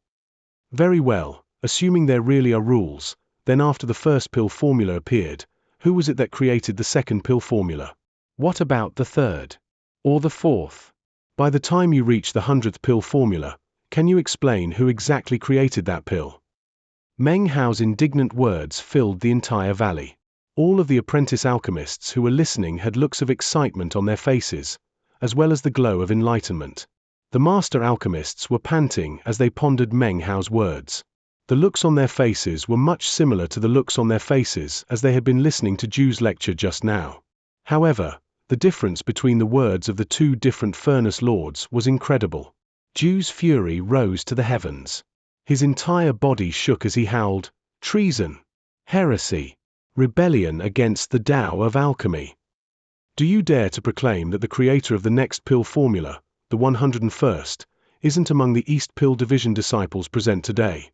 Very well, assuming there really are rules, then after the first pill formula appeared, who was it that created the second pill formula? What about the third? Or the fourth? By the time you reach the 100th pill formula, can you explain who exactly created that pill? Meng Hao's indignant words filled the entire valley. All of the apprentice alchemists who were listening had looks of excitement on their faces, as well as the glow of enlightenment. The master alchemists were panting as they pondered Meng Hao's words. The looks on their faces were much similar to the looks on their faces as they had been listening to Ju's lecture just now. However, the difference between the words of the two different Furnace Lords was incredible. Ju's fury rose to the heavens. His entire body shook as he howled, "Treason! Heresy! Rebellion against the Tao of alchemy! Do you dare to proclaim that the creator of the next pill formula, the 101st, isn't among the East Pill Division disciples present today?"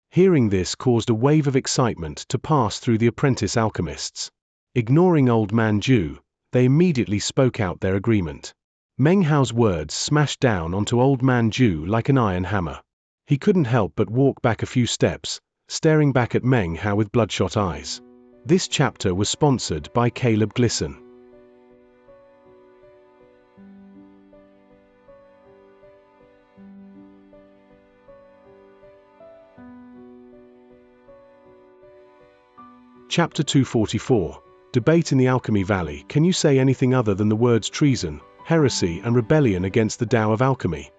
Hearing this caused a wave of excitement to pass through the apprentice alchemists. Ignoring Old Man Ju, they immediately spoke out their agreement. Meng Hao's words smashed down onto Old Man Ju like an iron hammer. He couldn't help but walk back a few steps, staring back at Meng Hao with bloodshot eyes. This chapter was sponsored by Caleb Glisson. Chapter 244. Debate in the Alchemy Valley. Can you say anything other than the words treason, heresy and rebellion against the Tao of alchemy?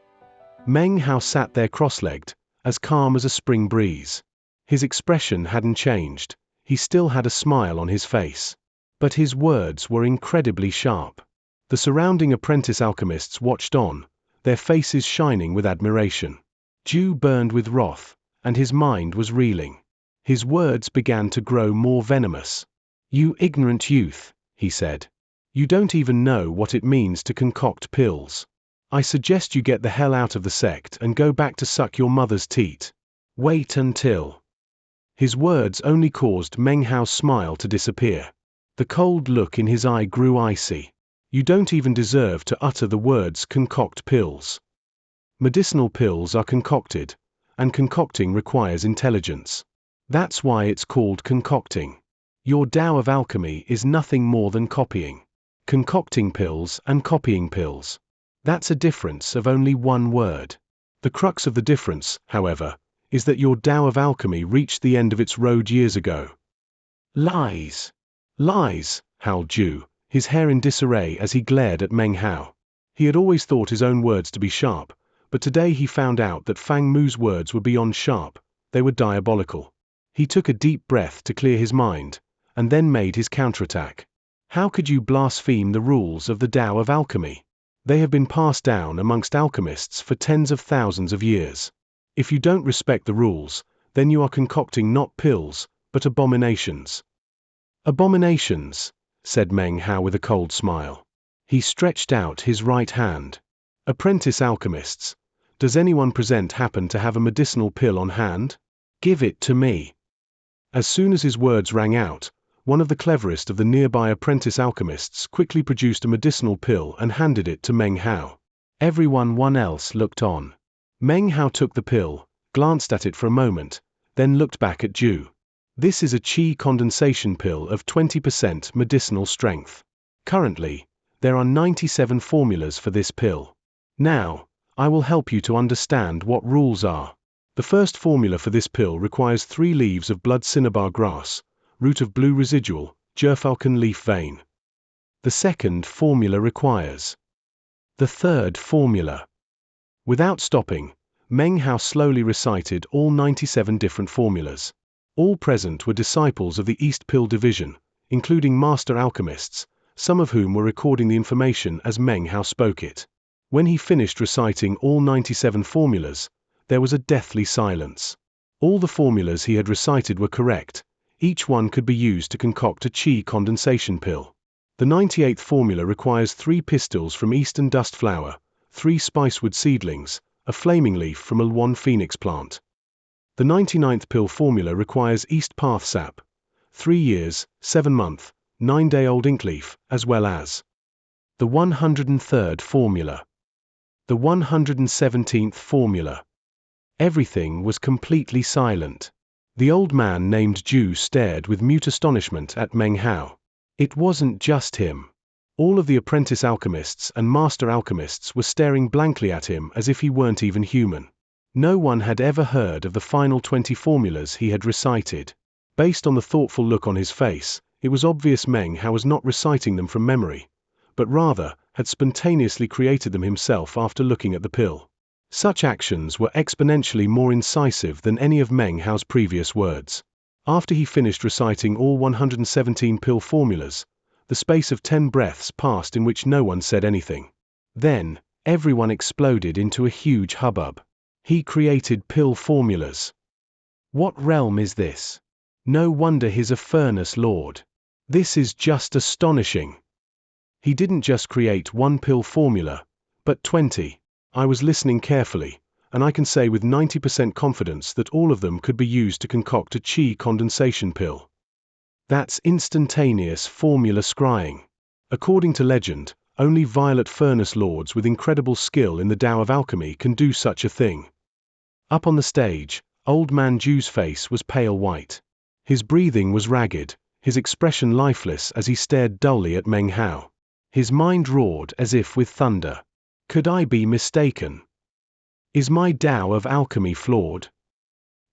Meng Hao sat there cross-legged, as calm as a spring breeze. His expression hadn't changed. He still had a smile on his face. But his words were incredibly sharp. The surrounding apprentice alchemists watched on, their faces shining with admiration. Ju burned with wrath, and his mind was reeling. His words began to grow more venomous. "You ignorant youth," he said. "You don't even know what it means to concoct pills. I suggest you get the hell out of the sect and go back to suck your mother's teat. Wait until..." His words only caused Meng Hao's smile to disappear. The cold look in his eye grew icy. "You don't even deserve to utter the words concoct pills. Medicinal pills are concocted, and concocting requires intelligence. That's why it's called concocting. Your Tao of alchemy is nothing more than copying. Concocting pills and copying pills. That's a difference of only one word. The crux of the difference, however, is that your Tao of alchemy reached the end of its road years ago. Lies! Lies! Howled Zhu, his hair in disarray as he glared at Meng Hao. He had always thought his own words to be sharp, but today he found out that Fang Mu's words were beyond sharp, they were diabolical. He took a deep breath to clear his mind, and then made his counterattack. How could you blaspheme the rules of the Tao of alchemy? They have been passed down amongst alchemists for tens of thousands of years. If you don't respect the rules, then you are concocting not pills, but abominations. Abominations, said Meng Hao with a cold smile. He stretched out his right hand. Apprentice alchemists, does anyone present happen to have a medicinal pill on hand? Give it to me. As soon as his words rang out, one of the cleverest of the nearby apprentice alchemists quickly produced a medicinal pill and handed it to Meng Hao. Everyone else looked on. Meng Hao took the pill, glanced at it for a moment, then looked back at Zhu. This is a qi condensation pill of 20% medicinal strength. Currently, there are 97 formulas for this pill. Now, I will help you to understand what rules are. The first formula for this pill requires 3 leaves of blood cinnabar grass, root of blue residual, gerfalcon leaf vein. The second formula requires. The third formula. Without stopping, Meng Hao slowly recited all 97 different formulas. All present were disciples of the East Pill Division, including master alchemists, some of whom were recording the information as Meng Hao spoke it. When he finished reciting all 97 formulas, there was a deathly silence. All the formulas he had recited were correct. Each one could be used to concoct a qi condensation pill. The 98th formula requires 3 pistils from eastern dust flower, 3 spicewood seedlings, a flaming leaf from a Luan phoenix plant. The 99th pill formula requires East Path sap, 3 years, 7 month, 9-day-old inkleaf, as well as the 103rd formula. The 117th formula. Everything was completely silent. The old man named Zhu stared with mute astonishment at Meng Hao. It wasn't just him. All of the apprentice alchemists and master alchemists were staring blankly at him as if he weren't even human. No one had ever heard of the final 20 formulas he had recited. Based on the thoughtful look on his face, it was obvious Meng Hao was not reciting them from memory, but rather had spontaneously created them himself after looking at the pill. Such actions were exponentially more incisive than any of Meng Hao's previous words. After he finished reciting all 117 pill formulas, the space of 10 breaths passed in which no one said anything. Then, everyone exploded into a huge hubbub. He created pill formulas. What realm is this? No wonder he's a furnace lord. This is just astonishing. He didn't just create 1 pill formula, but 20. I was listening carefully, and I can say with 90% confidence that all of them could be used to concoct a qi condensation pill. That's instantaneous formula scrying. According to legend, only violet furnace lords with incredible skill in the Tao of alchemy can do such a thing. Up on the stage, old man Zhu's face was pale white. His breathing was ragged, his expression lifeless as he stared dully at Meng Hao. His mind roared as if with thunder. Could I be mistaken? Is my Tao of alchemy flawed?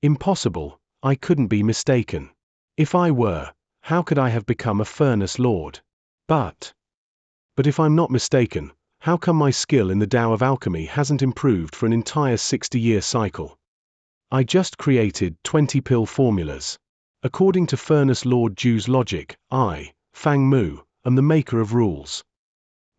Impossible, I couldn't be mistaken. If I were, how could I have become a furnace lord? But if I'm not mistaken, how come my skill in the Tao of alchemy hasn't improved for an entire 60-year cycle? I just created 20 pill formulas. According to Furnace Lord Zhu's logic, I, Fang Mu, am the maker of rules.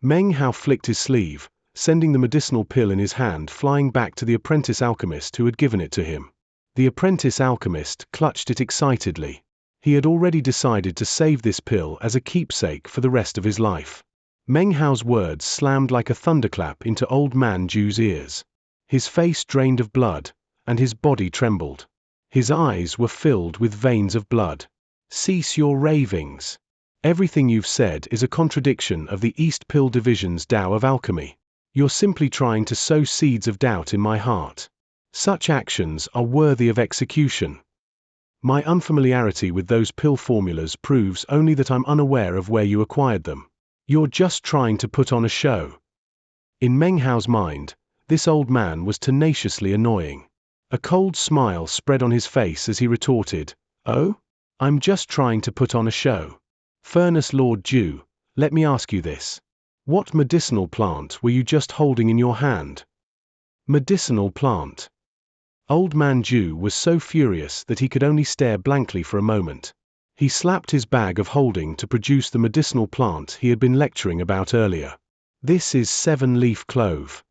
Meng Hao flicked his sleeve, sending the medicinal pill in his hand flying back to the apprentice alchemist who had given it to him. The apprentice alchemist clutched it excitedly. He had already decided to save this pill as a keepsake for the rest of his life. Meng Hao's words slammed like a thunderclap into old man Zhu's ears. His face drained of blood, and his body trembled. His eyes were filled with veins of blood. Cease your ravings. Everything you've said is a contradiction of the East Pill Division's Tao of alchemy. You're simply trying to sow seeds of doubt in my heart. Such actions are worthy of execution. My unfamiliarity with those pill formulas proves only that I'm unaware of where you acquired them. You're just trying to put on a show. In Meng Hao's mind, this old man was tenaciously annoying. A cold smile spread on his face as he retorted, "Oh? I'm just trying to put on a show. Furnace Lord Ju, let me ask you this. What medicinal plant were you just holding in your hand?" Medicinal plant. Old Man Ju was so furious that he could only stare blankly for a moment. He slapped his bag of holding to produce the medicinal plant he had been lecturing about earlier. This is 7-leaf clove.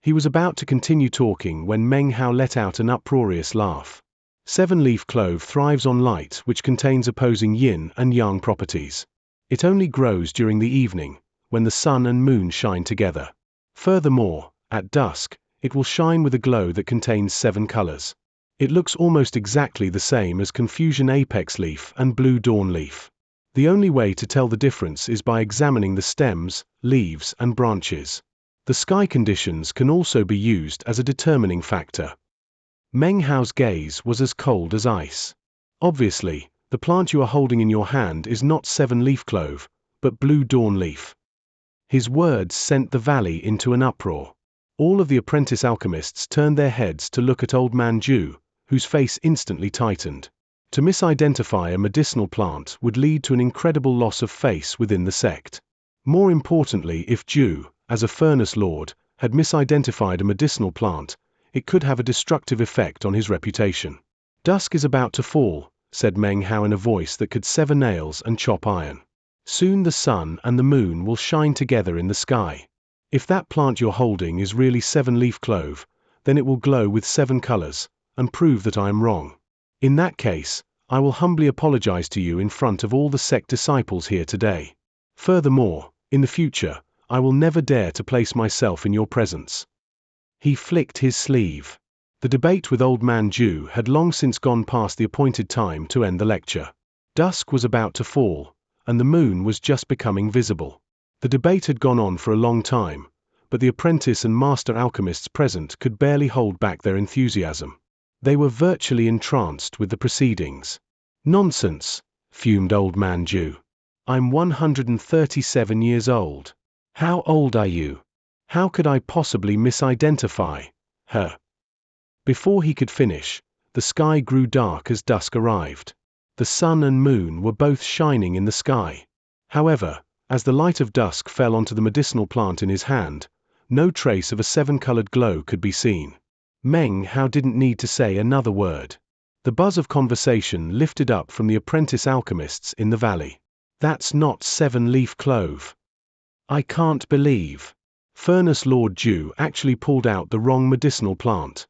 He was about to continue talking when Meng Hao let out an uproarious laugh. 7-leaf clove thrives on light which contains opposing yin and yang properties. It only grows during the evening, when the sun and moon shine together. Furthermore, at dusk, it will shine with a glow that contains 7 colors. It looks almost exactly the same as Confusion Apex Leaf and Blue Dawn Leaf. The only way to tell the difference is by examining the stems, leaves, and branches. The sky conditions can also be used as a determining factor. Meng Hao's gaze was as cold as ice. Obviously, the plant you are holding in your hand is not 7-leaf clove, but Blue Dawn Leaf. His words sent the valley into an uproar. All of the apprentice alchemists turned their heads to look at Old Man Ju, whose face instantly tightened. To misidentify a medicinal plant would lead to an incredible loss of face within the sect. More importantly, if Ju, as a furnace lord, had misidentified a medicinal plant, it could have a destructive effect on his reputation. "Dusk is about to fall," said Meng Hao in a voice that could sever nails and chop iron. "Soon the sun and the moon will shine together in the sky. If that plant you're holding is really 7-leaf clove, then it will glow with 7 colors, and prove that I am wrong. In that case, I will humbly apologize to you in front of all the sect disciples here today. Furthermore, in the future, I will never dare to place myself in your presence." He flicked his sleeve. The debate with Old Man Ju had long since gone past the appointed time to end the lecture. Dusk was about to fall, and the moon was just becoming visible. The debate had gone on for a long time, but the apprentice and master alchemists present could barely hold back their enthusiasm. They were virtually entranced with the proceedings. "Nonsense," fumed Old Man Ju. "I'm 137 years old. How old are you? How could I possibly misidentify her?" Before he could finish, the sky grew dark as dusk arrived. The sun and moon were both shining in the sky. However, as the light of dusk fell onto the medicinal plant in his hand, no trace of a 7-colored glow could be seen. Meng Hao didn't need to say another word. The buzz of conversation lifted up from the apprentice alchemists in the valley. "That's not 7-leaf clove. I can't believe. Furnace Lord Ju actually pulled out the wrong medicinal plant.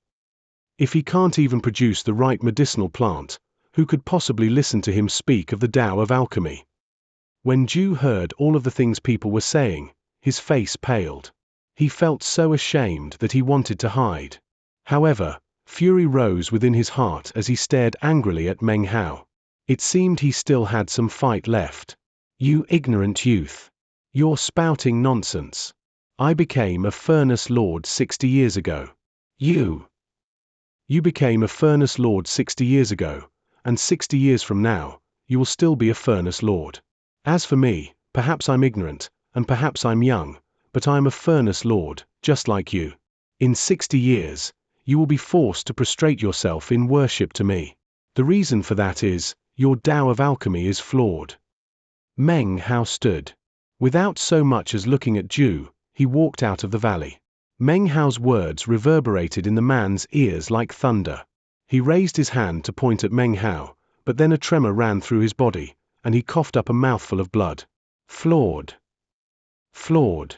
If he can't even produce the right medicinal plant, who could possibly listen to him speak of the Tao of alchemy?" When Ju heard all of the things people were saying, his face paled. He felt so ashamed that he wanted to hide. However, fury rose within his heart as he stared angrily at Meng Hao. It seemed he still had some fight left. "You ignorant youth. You're spouting nonsense. I became a furnace lord 60 years ago. You became a furnace lord 60 years ago, and 60 years from now, you will still be a furnace lord. As for me, perhaps I'm ignorant, and perhaps I'm young, but I'm a furnace lord, just like you. In 60 years, you will be forced to prostrate yourself in worship to me. The reason for that is, your Tao of alchemy is flawed." Meng Hao stood. Without so much as looking at Ju, he walked out of the valley. Meng Hao's words reverberated in the man's ears like thunder. He raised his hand to point at Meng Hao, but then a tremor ran through his body, and he coughed up a mouthful of blood. "Flawed. Flawed."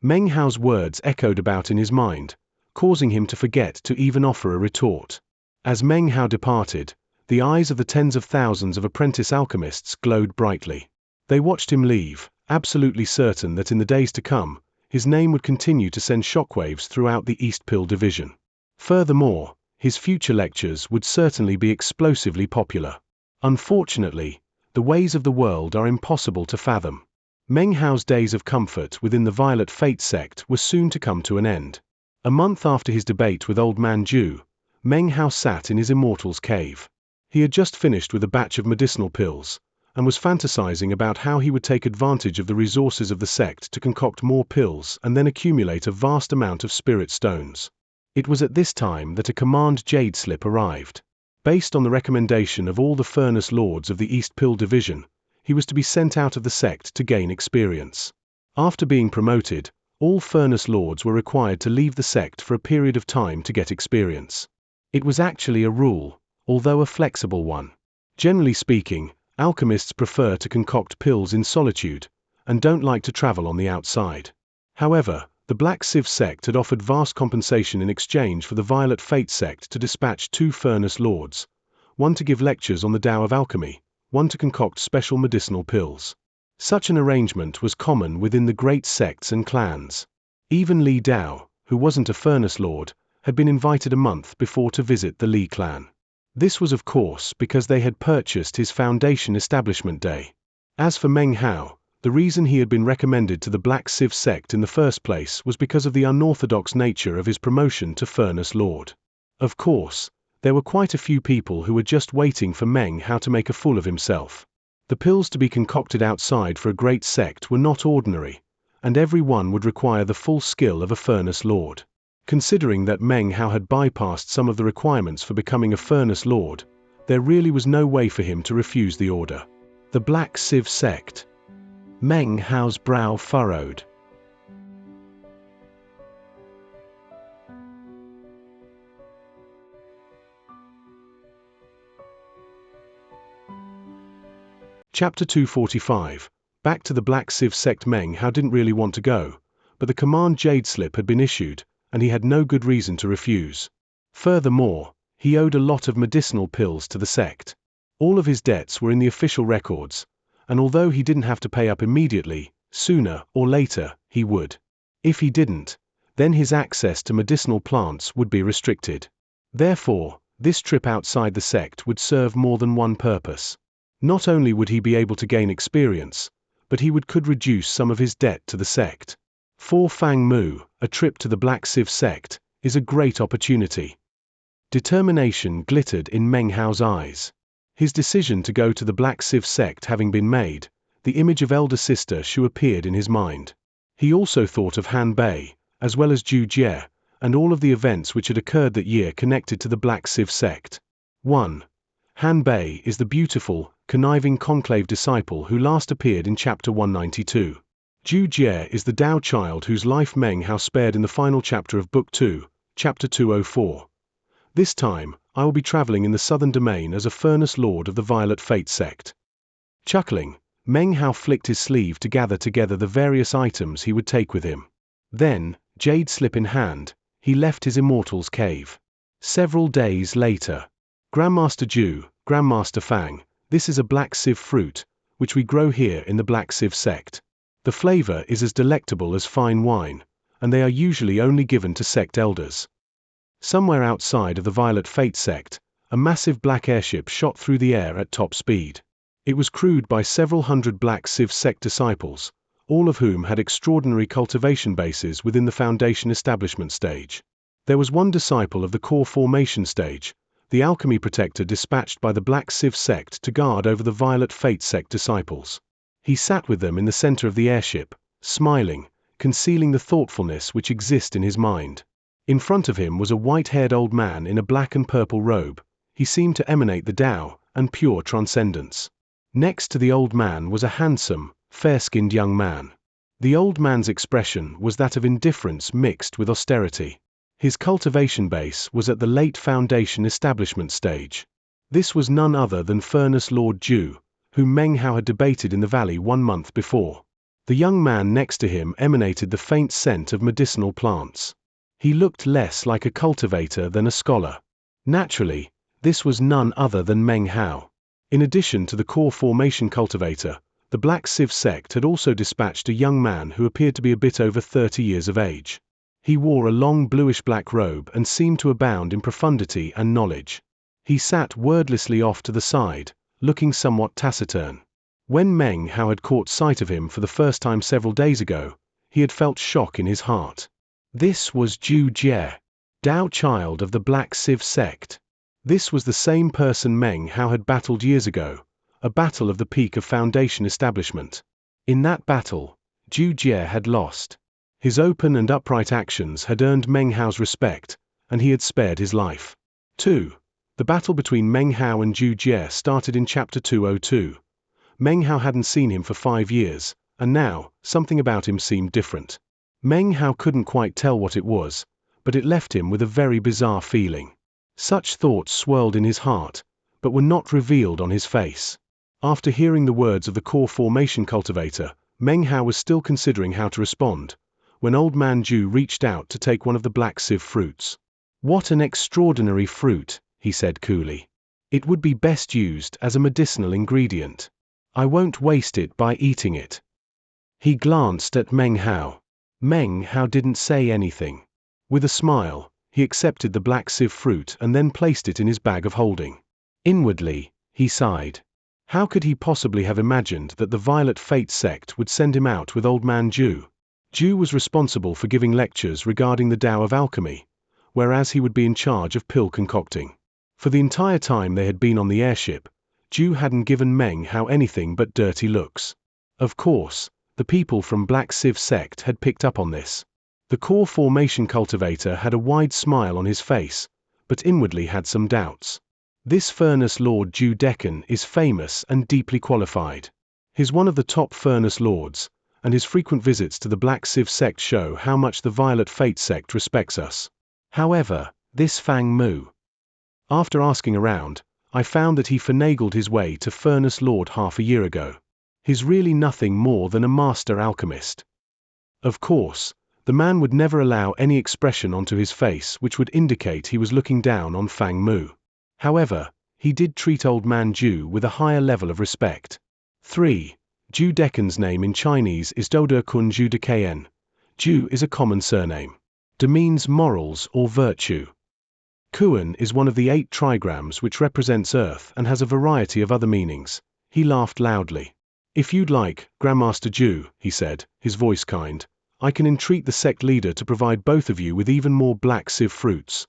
Meng Hao's words echoed about in his mind, causing him to forget to even offer a retort. As Meng Hao departed, the eyes of the tens of thousands of apprentice alchemists glowed brightly. They watched him leave, absolutely certain that in the days to come, his name would continue to send shockwaves throughout the East Pill division. Furthermore, his future lectures would certainly be explosively popular. Unfortunately, the ways of the world are impossible to fathom. Meng Hao's days of comfort within the Violet Fate sect were soon to come to an end. A month after his debate with Old Man Jew, Meng Hao sat in his immortal's cave. He had just finished with a batch of medicinal pills, and was fantasizing about how he would take advantage of the resources of the sect to concoct more pills and then accumulate a vast amount of spirit stones. It was at this time that a command jade slip arrived. Based on the recommendation of all the furnace lords of the East Pill Division, he was to be sent out of the sect to gain experience. After being promoted, all furnace lords were required to leave the sect for a period of time to get experience. It was actually a rule, although a flexible one. Generally speaking, alchemists prefer to concoct pills in solitude, and don't like to travel on the outside. However, the Black Civ sect had offered vast compensation in exchange for the Violet Fate sect to dispatch 2 furnace lords, one to give lectures on the Tao of alchemy, one to concoct special medicinal pills. Such an arrangement was common within the great sects and clans. Even Li Dao, who wasn't a furnace lord, had been invited a month before to visit the Li clan. This was of course because they had purchased his Foundation Establishment Day. As for Meng Hao, the reason he had been recommended to the Black Civ sect in the first place was because of the unorthodox nature of his promotion to Furnace Lord. Of course, there were quite a few people who were just waiting for Meng Hao to make a fool of himself. The pills to be concocted outside for a great sect were not ordinary, and every one would require the full skill of a Furnace Lord. Considering that Meng Hao had bypassed some of the requirements for becoming a Furnace Lord, there really was no way for him to refuse the order. The Black Civ sect. Meng Hao's brow furrowed. Chapter 245. Back to the Black Civ sect. Meng Hao didn't really want to go, but the command jade slip had been issued, and he had no good reason to refuse. Furthermore, he owed a lot of medicinal pills to the sect. All of his debts were in the official records, and although he didn't have to pay up immediately, sooner or later, he would. If he didn't, then his access to medicinal plants would be restricted. Therefore, this trip outside the sect would serve more than one purpose. Not only would he be able to gain experience, but he could reduce some of his debt to the sect. For Fang Mu, a trip to the Black Civ sect is a great opportunity. Determination glittered in Meng Hao's eyes. His decision to go to the Black Civ sect having been made, the image of elder sister Shu appeared in his mind. He also thought of Han Bei, as well as Zhu Jie, and all of the events which had occurred that year connected to the Black Civ sect. 1. Han Bei is the beautiful, conniving conclave disciple who last appeared in Chapter 192. Zhu Jie is the Tao child whose life Meng Hao spared in the final chapter of Book 2, Chapter 204. This time, I will be traveling in the southern domain as a Furnace Lord of the Violet Fate sect. Chuckling, Meng Hao flicked his sleeve to gather together the various items he would take with him. Then, jade slip in hand, he left his immortal's cave. Several days later. Grandmaster Zhu, Grandmaster Fang, this is a Black Civ fruit, which we grow here in the Black Civ sect. The flavor is as delectable as fine wine, and they are usually only given to sect elders. Somewhere outside of the Violet Fate sect, a massive black airship shot through the air at top speed. It was crewed by several hundred Black Civ sect disciples, all of whom had extraordinary cultivation bases within the Foundation Establishment stage. There was one disciple of the Core Formation stage, the Alchemy Protector dispatched by the Black Civ sect to guard over the Violet Fate sect disciples. He sat with them in the center of the airship, smiling, concealing the thoughtfulness which exists in his mind. In front of him was a white-haired old man in a black and purple robe. He seemed to emanate the Tao and pure transcendence. Next to the old man was a handsome, fair-skinned young man. The old man's expression was that of indifference mixed with austerity. His cultivation base was at the late Foundation Establishment stage. This was none other than Furnace Lord Zhu, whom Meng Hao had debated in the valley 1 month before. The young man next to him emanated the faint scent of medicinal plants. He looked less like a cultivator than a scholar. Naturally, this was none other than Meng Hao. In addition to the Core Formation cultivator, the Black Civ sect had also dispatched a young man who appeared to be a bit over 30 years of age. He wore a long bluish-black robe and seemed to abound in profundity and knowledge. He sat wordlessly off to the side, looking somewhat taciturn. When Meng Hao had caught sight of him for the first time several days ago, he had felt shock in his heart. This was Zhu Jie, Dao child of the Black Sieve sect. This was the same person Meng Hao had battled years ago, a battle of the peak of Foundation establishment. In that battle, Zhu Jie had lost. His open and upright actions had earned Meng Hao's respect, and he had spared his life. 2. The battle between Meng Hao and Zhu Jie started in Chapter 202. Meng Hao hadn't seen him for 5 years, and now, something about him seemed different. Meng Hao couldn't quite tell what it was, but it left him with a very bizarre feeling. Such thoughts swirled in his heart, but were not revealed on his face. After hearing the words of the core formation cultivator, Meng Hao was still considering how to respond, when Old Man Zhu reached out to take one of the black sieve fruits. "What an extraordinary fruit," he said coolly. "It would be best used as a medicinal ingredient. I won't waste it by eating it." He glanced at Meng Hao. Meng Hao didn't say anything. With a smile, he accepted the black sieve fruit and then placed it in his bag of holding. Inwardly, he sighed. How could he possibly have imagined that the Violet Fate sect would send him out with Old Man Zhu? Zhu was responsible for giving lectures regarding the Tao of alchemy, whereas he would be in charge of pill concocting. For the entire time they had been on the airship, Zhu hadn't given Meng Hao anything but dirty looks. Of course, the people from Black Sieve sect had picked up on this. The core formation cultivator had a wide smile on his face, but inwardly had some doubts. This Furnace Lord Zhu Dekan is famous and deeply qualified. He's one of the top Furnace Lords, and his frequent visits to the Black Sieve sect show how much the Violet Fate sect respects us. However, this Fang Mu. After asking around, I found that he finagled his way to Furnace Lord half a year ago. He's really nothing more than a master alchemist. Of course, the man would never allow any expression onto his face which would indicate he was looking down on Fang Mu. However, he did treat Old Man Zhu with a higher level of respect. 3. Zhu Dekan's name in Chinese is Doda Kun Zhu Dekayan. Zhu is a common surname. De means morals or virtue. Kuan is one of the 8 trigrams which represents Earth and has a variety of other meanings. He laughed loudly. "If you'd like, Grandmaster Zhu," he said, his voice kind, "I can entreat the sect leader to provide both of you with even more black sieve fruits."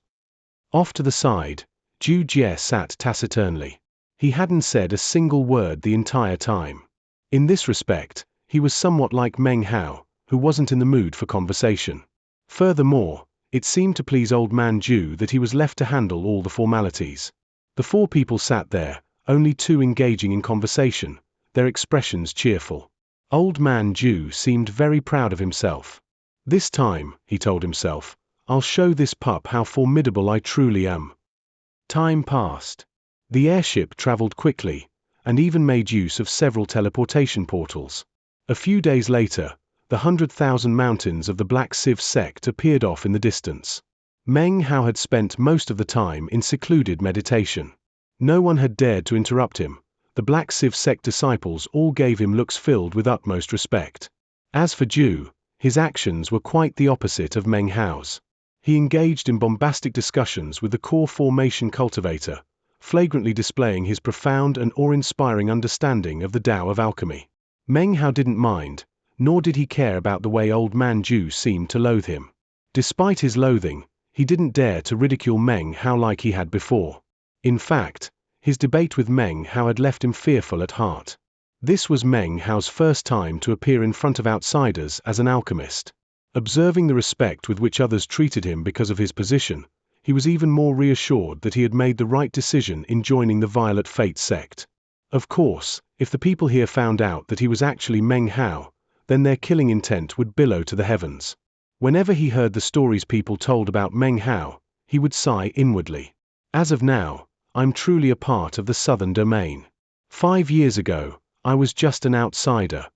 Off to the side, Zhu Jie sat taciturnly. He hadn't said a single word the entire time. In this respect, he was somewhat like Meng Hao, who wasn't in the mood for conversation. Furthermore, it seemed to please Old Man Zhu that he was left to handle all the formalities. The 4 people sat there, only 2 engaging in conversation, their expressions cheerful. Old Man Zhu seemed very proud of himself. "This time," he told himself, "I'll show this pup how formidable I truly am." Time passed. The airship traveled quickly, and even made use of several teleportation portals. A few days later, the 100,000 mountains of the Black Sieve sect appeared off in the distance. Meng Hao had spent most of the time in secluded meditation. No one had dared to interrupt him. The Black Sieve sect disciples all gave him looks filled with utmost respect. As for Zhu, his actions were quite the opposite of Meng Hao's. He engaged in bombastic discussions with the core formation cultivator, flagrantly displaying his profound and awe-inspiring understanding of the Tao of alchemy. Meng Hao didn't mind, nor did he care about the way Old Man Zhu seemed to loathe him. Despite his loathing, he didn't dare to ridicule Meng Hao like he had before. In fact, his debate with Meng Hao had left him fearful at heart. This was Meng Hao's first time to appear in front of outsiders as an alchemist. Observing the respect with which others treated him because of his position, he was even more reassured that he had made the right decision in joining the Violet Fate sect. Of course, if the people here found out that he was actually Meng Hao, then their killing intent would billow to the heavens. Whenever he heard the stories people told about Meng Hao, he would sigh inwardly. As of now, I'm truly a part of the Southern Domain. 5 years ago, I was just an outsider.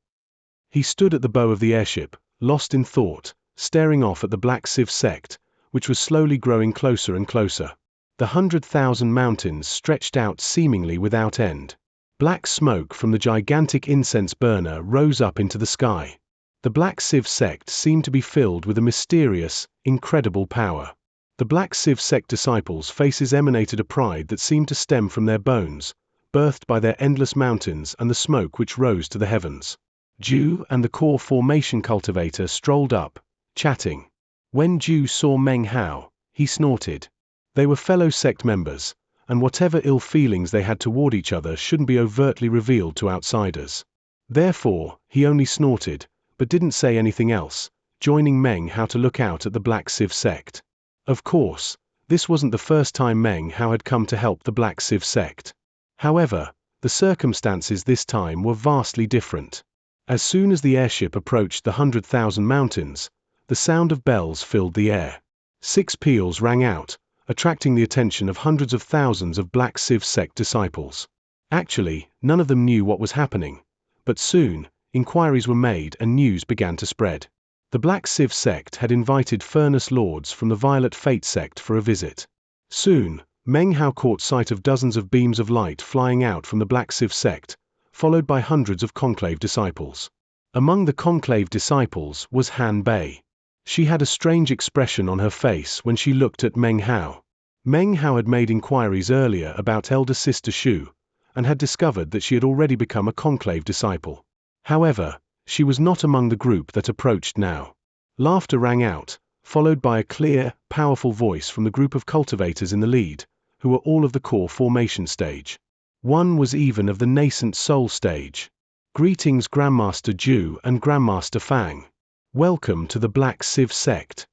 He stood at the bow of the airship, lost in thought, staring off at the Black Sieve sect, which was slowly growing closer and closer. The 100,000 mountains stretched out seemingly without end. Black smoke from the gigantic incense burner rose up into the sky. The Black Sieve sect seemed to be filled with a mysterious, incredible power. The Black Sieve sect disciples' faces emanated a pride that seemed to stem from their bones, birthed by their endless mountains and the smoke which rose to the heavens. Zhu and the core formation cultivator strolled up, chatting. When Ju saw Meng Hao, he snorted. They were fellow sect members, and whatever ill feelings they had toward each other shouldn't be overtly revealed to outsiders. Therefore, he only snorted, but didn't say anything else, joining Meng Hao to look out at the Black Civ sect. Of course, this wasn't the first time Meng Hao had come to help the Black Civ sect. However, the circumstances this time were vastly different. As soon as the airship approached the 100,000 mountains, the sound of bells filled the air. 6 peals rang out, attracting the attention of hundreds of thousands of Black Civ sect disciples. Actually, none of them knew what was happening, but soon, inquiries were made and news began to spread. The Black Civ sect had invited Furnace Lords from the Violet Fate sect for a visit. Soon, Meng Hao caught sight of dozens of beams of light flying out from the Black Civ sect, followed by hundreds of Conclave disciples. Among the Conclave disciples was Han Bei. She had a strange expression on her face when she looked at Meng Hao. Meng Hao had made inquiries earlier about elder sister Shu, and had discovered that she had already become a Conclave disciple. However, she was not among the group that approached now. Laughter rang out, followed by a clear, powerful voice from the group of cultivators in the lead, who were all of the core formation stage. One was even of the nascent soul stage. Greetings Grandmaster Ju and Grandmaster Fang. Welcome to the Black Civ sect.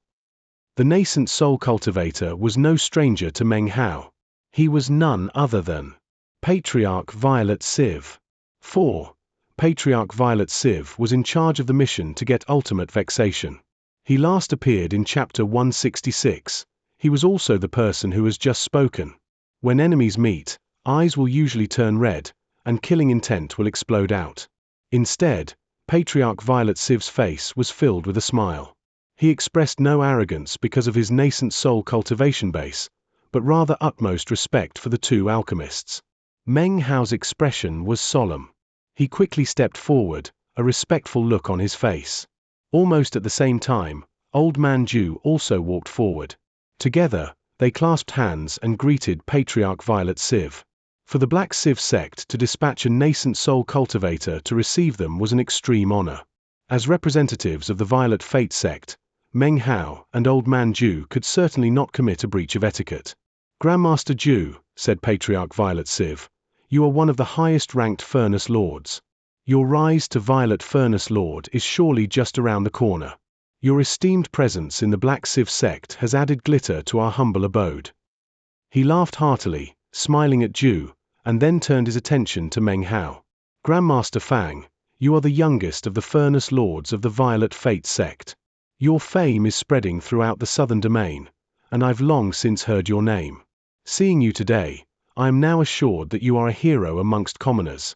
The nascent soul cultivator was no stranger to Meng Hao. He was none other than Patriarch Violet Civ. 4. Patriarch Violet Civ was in charge of the mission to get ultimate vexation. He last appeared in chapter 166. He was also the person who has just spoken. When enemies meet, eyes will usually turn red, and killing intent will explode out. Instead, Patriarch Violet Civ's face was filled with a smile. He expressed no arrogance because of his nascent soul cultivation base, but rather utmost respect for the two alchemists. Meng Hao's expression was solemn. He quickly stepped forward, a respectful look on his face. Almost at the same time, Old Man Ju also walked forward. Together, they clasped hands and greeted Patriarch Violet Civ. For the Black Civ sect to dispatch a nascent soul cultivator to receive them was an extreme honor. As representatives of the Violet Fate sect, Meng Hao and Old Man Ju could certainly not commit a breach of etiquette. Grandmaster Ju, said Patriarch Violet Civ, you are one of the highest-ranked Furnace Lords. Your rise to Violet Furnace Lord is surely just around the corner. Your esteemed presence in the Black Civ sect has added glitter to our humble abode. He laughed heartily, smiling at Ju, and then turned his attention to Meng Hao. Grandmaster Fang, you are the youngest of the Furnace Lords of the Violet Fate sect. Your fame is spreading throughout the southern domain, and I've long since heard your name. Seeing you today, I am now assured that you are a hero amongst commoners.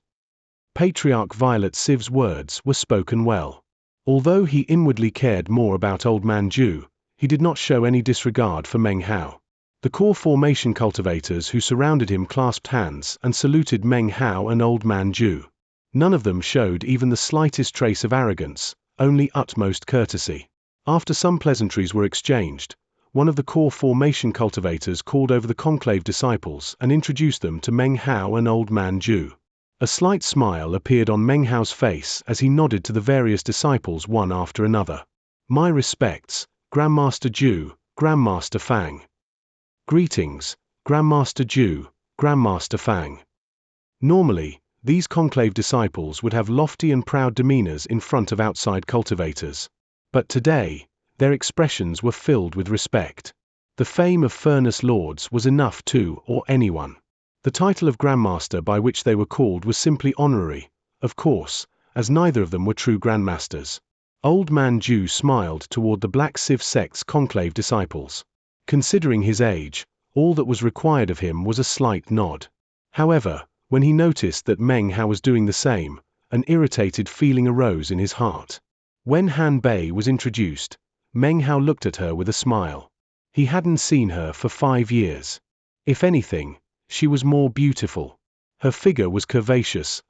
Patriarch Violet Civ's words were spoken well. Although he inwardly cared more about Old Man Ju, he did not show any disregard for Meng Hao. The core formation cultivators who surrounded him clasped hands and saluted Meng Hao and Old Man Ju. None of them showed even the slightest trace of arrogance, only utmost courtesy. After some pleasantries were exchanged, one of the core formation cultivators called over the conclave disciples and introduced them to Meng Hao and Old Man Ju. A slight smile appeared on Meng Hao's face as he nodded to the various disciples one after another. My respects, Grandmaster Ju, Grandmaster Fang. Greetings, Grandmaster Ju, Grandmaster Fang. Normally, these conclave disciples would have lofty and proud demeanors in front of outside cultivators. But today, their expressions were filled with respect. The fame of Furnace Lords was enough to awe anyone. The title of Grandmaster by which they were called was simply honorary, of course, as neither of them were true Grandmasters. Old Man Ju smiled toward the Black Civ sect's conclave disciples. Considering his age, all that was required of him was a slight nod. However, when he noticed that Meng Hao was doing the same, an irritated feeling arose in his heart. When Han Bei was introduced, Meng Hao looked at her with a smile. He hadn't seen her for 5 years. If anything, she was more beautiful. Her figure was curvaceous,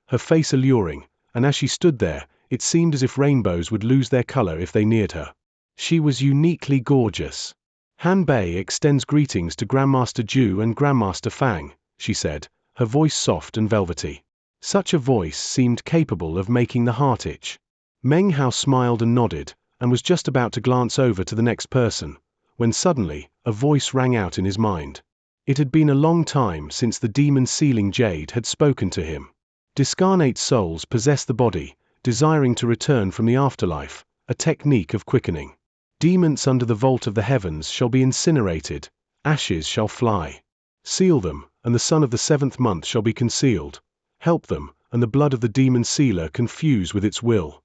her face alluring, and as she stood there, it seemed as if rainbows would lose their color if they neared her. She was uniquely gorgeous. Han Bei extends greetings to Grandmaster Ju and Grandmaster Fang, she said, her voice soft and velvety. Such a voice seemed capable of making the heart itch. Meng Hao smiled and nodded, and was just about to glance over to the next person, when suddenly, a voice rang out in his mind. It had been a long time since the demon sealing jade had spoken to him. Discarnate souls possess the body, desiring to return from the afterlife, a technique of quickening. Demons under the vault of the heavens shall be incinerated, ashes shall fly. Seal them, and the son of the 7th month shall be concealed. Help them, and the blood of the demon sealer confuse with its will.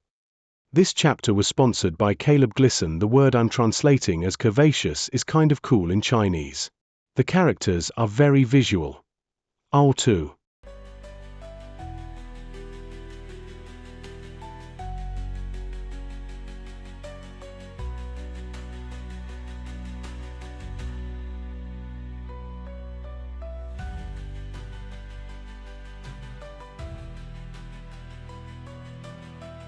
This chapter was sponsored by Caleb Glisson. The word I'm translating as curvaceous is kind of cool in Chinese. The characters are very visual. Ao 2.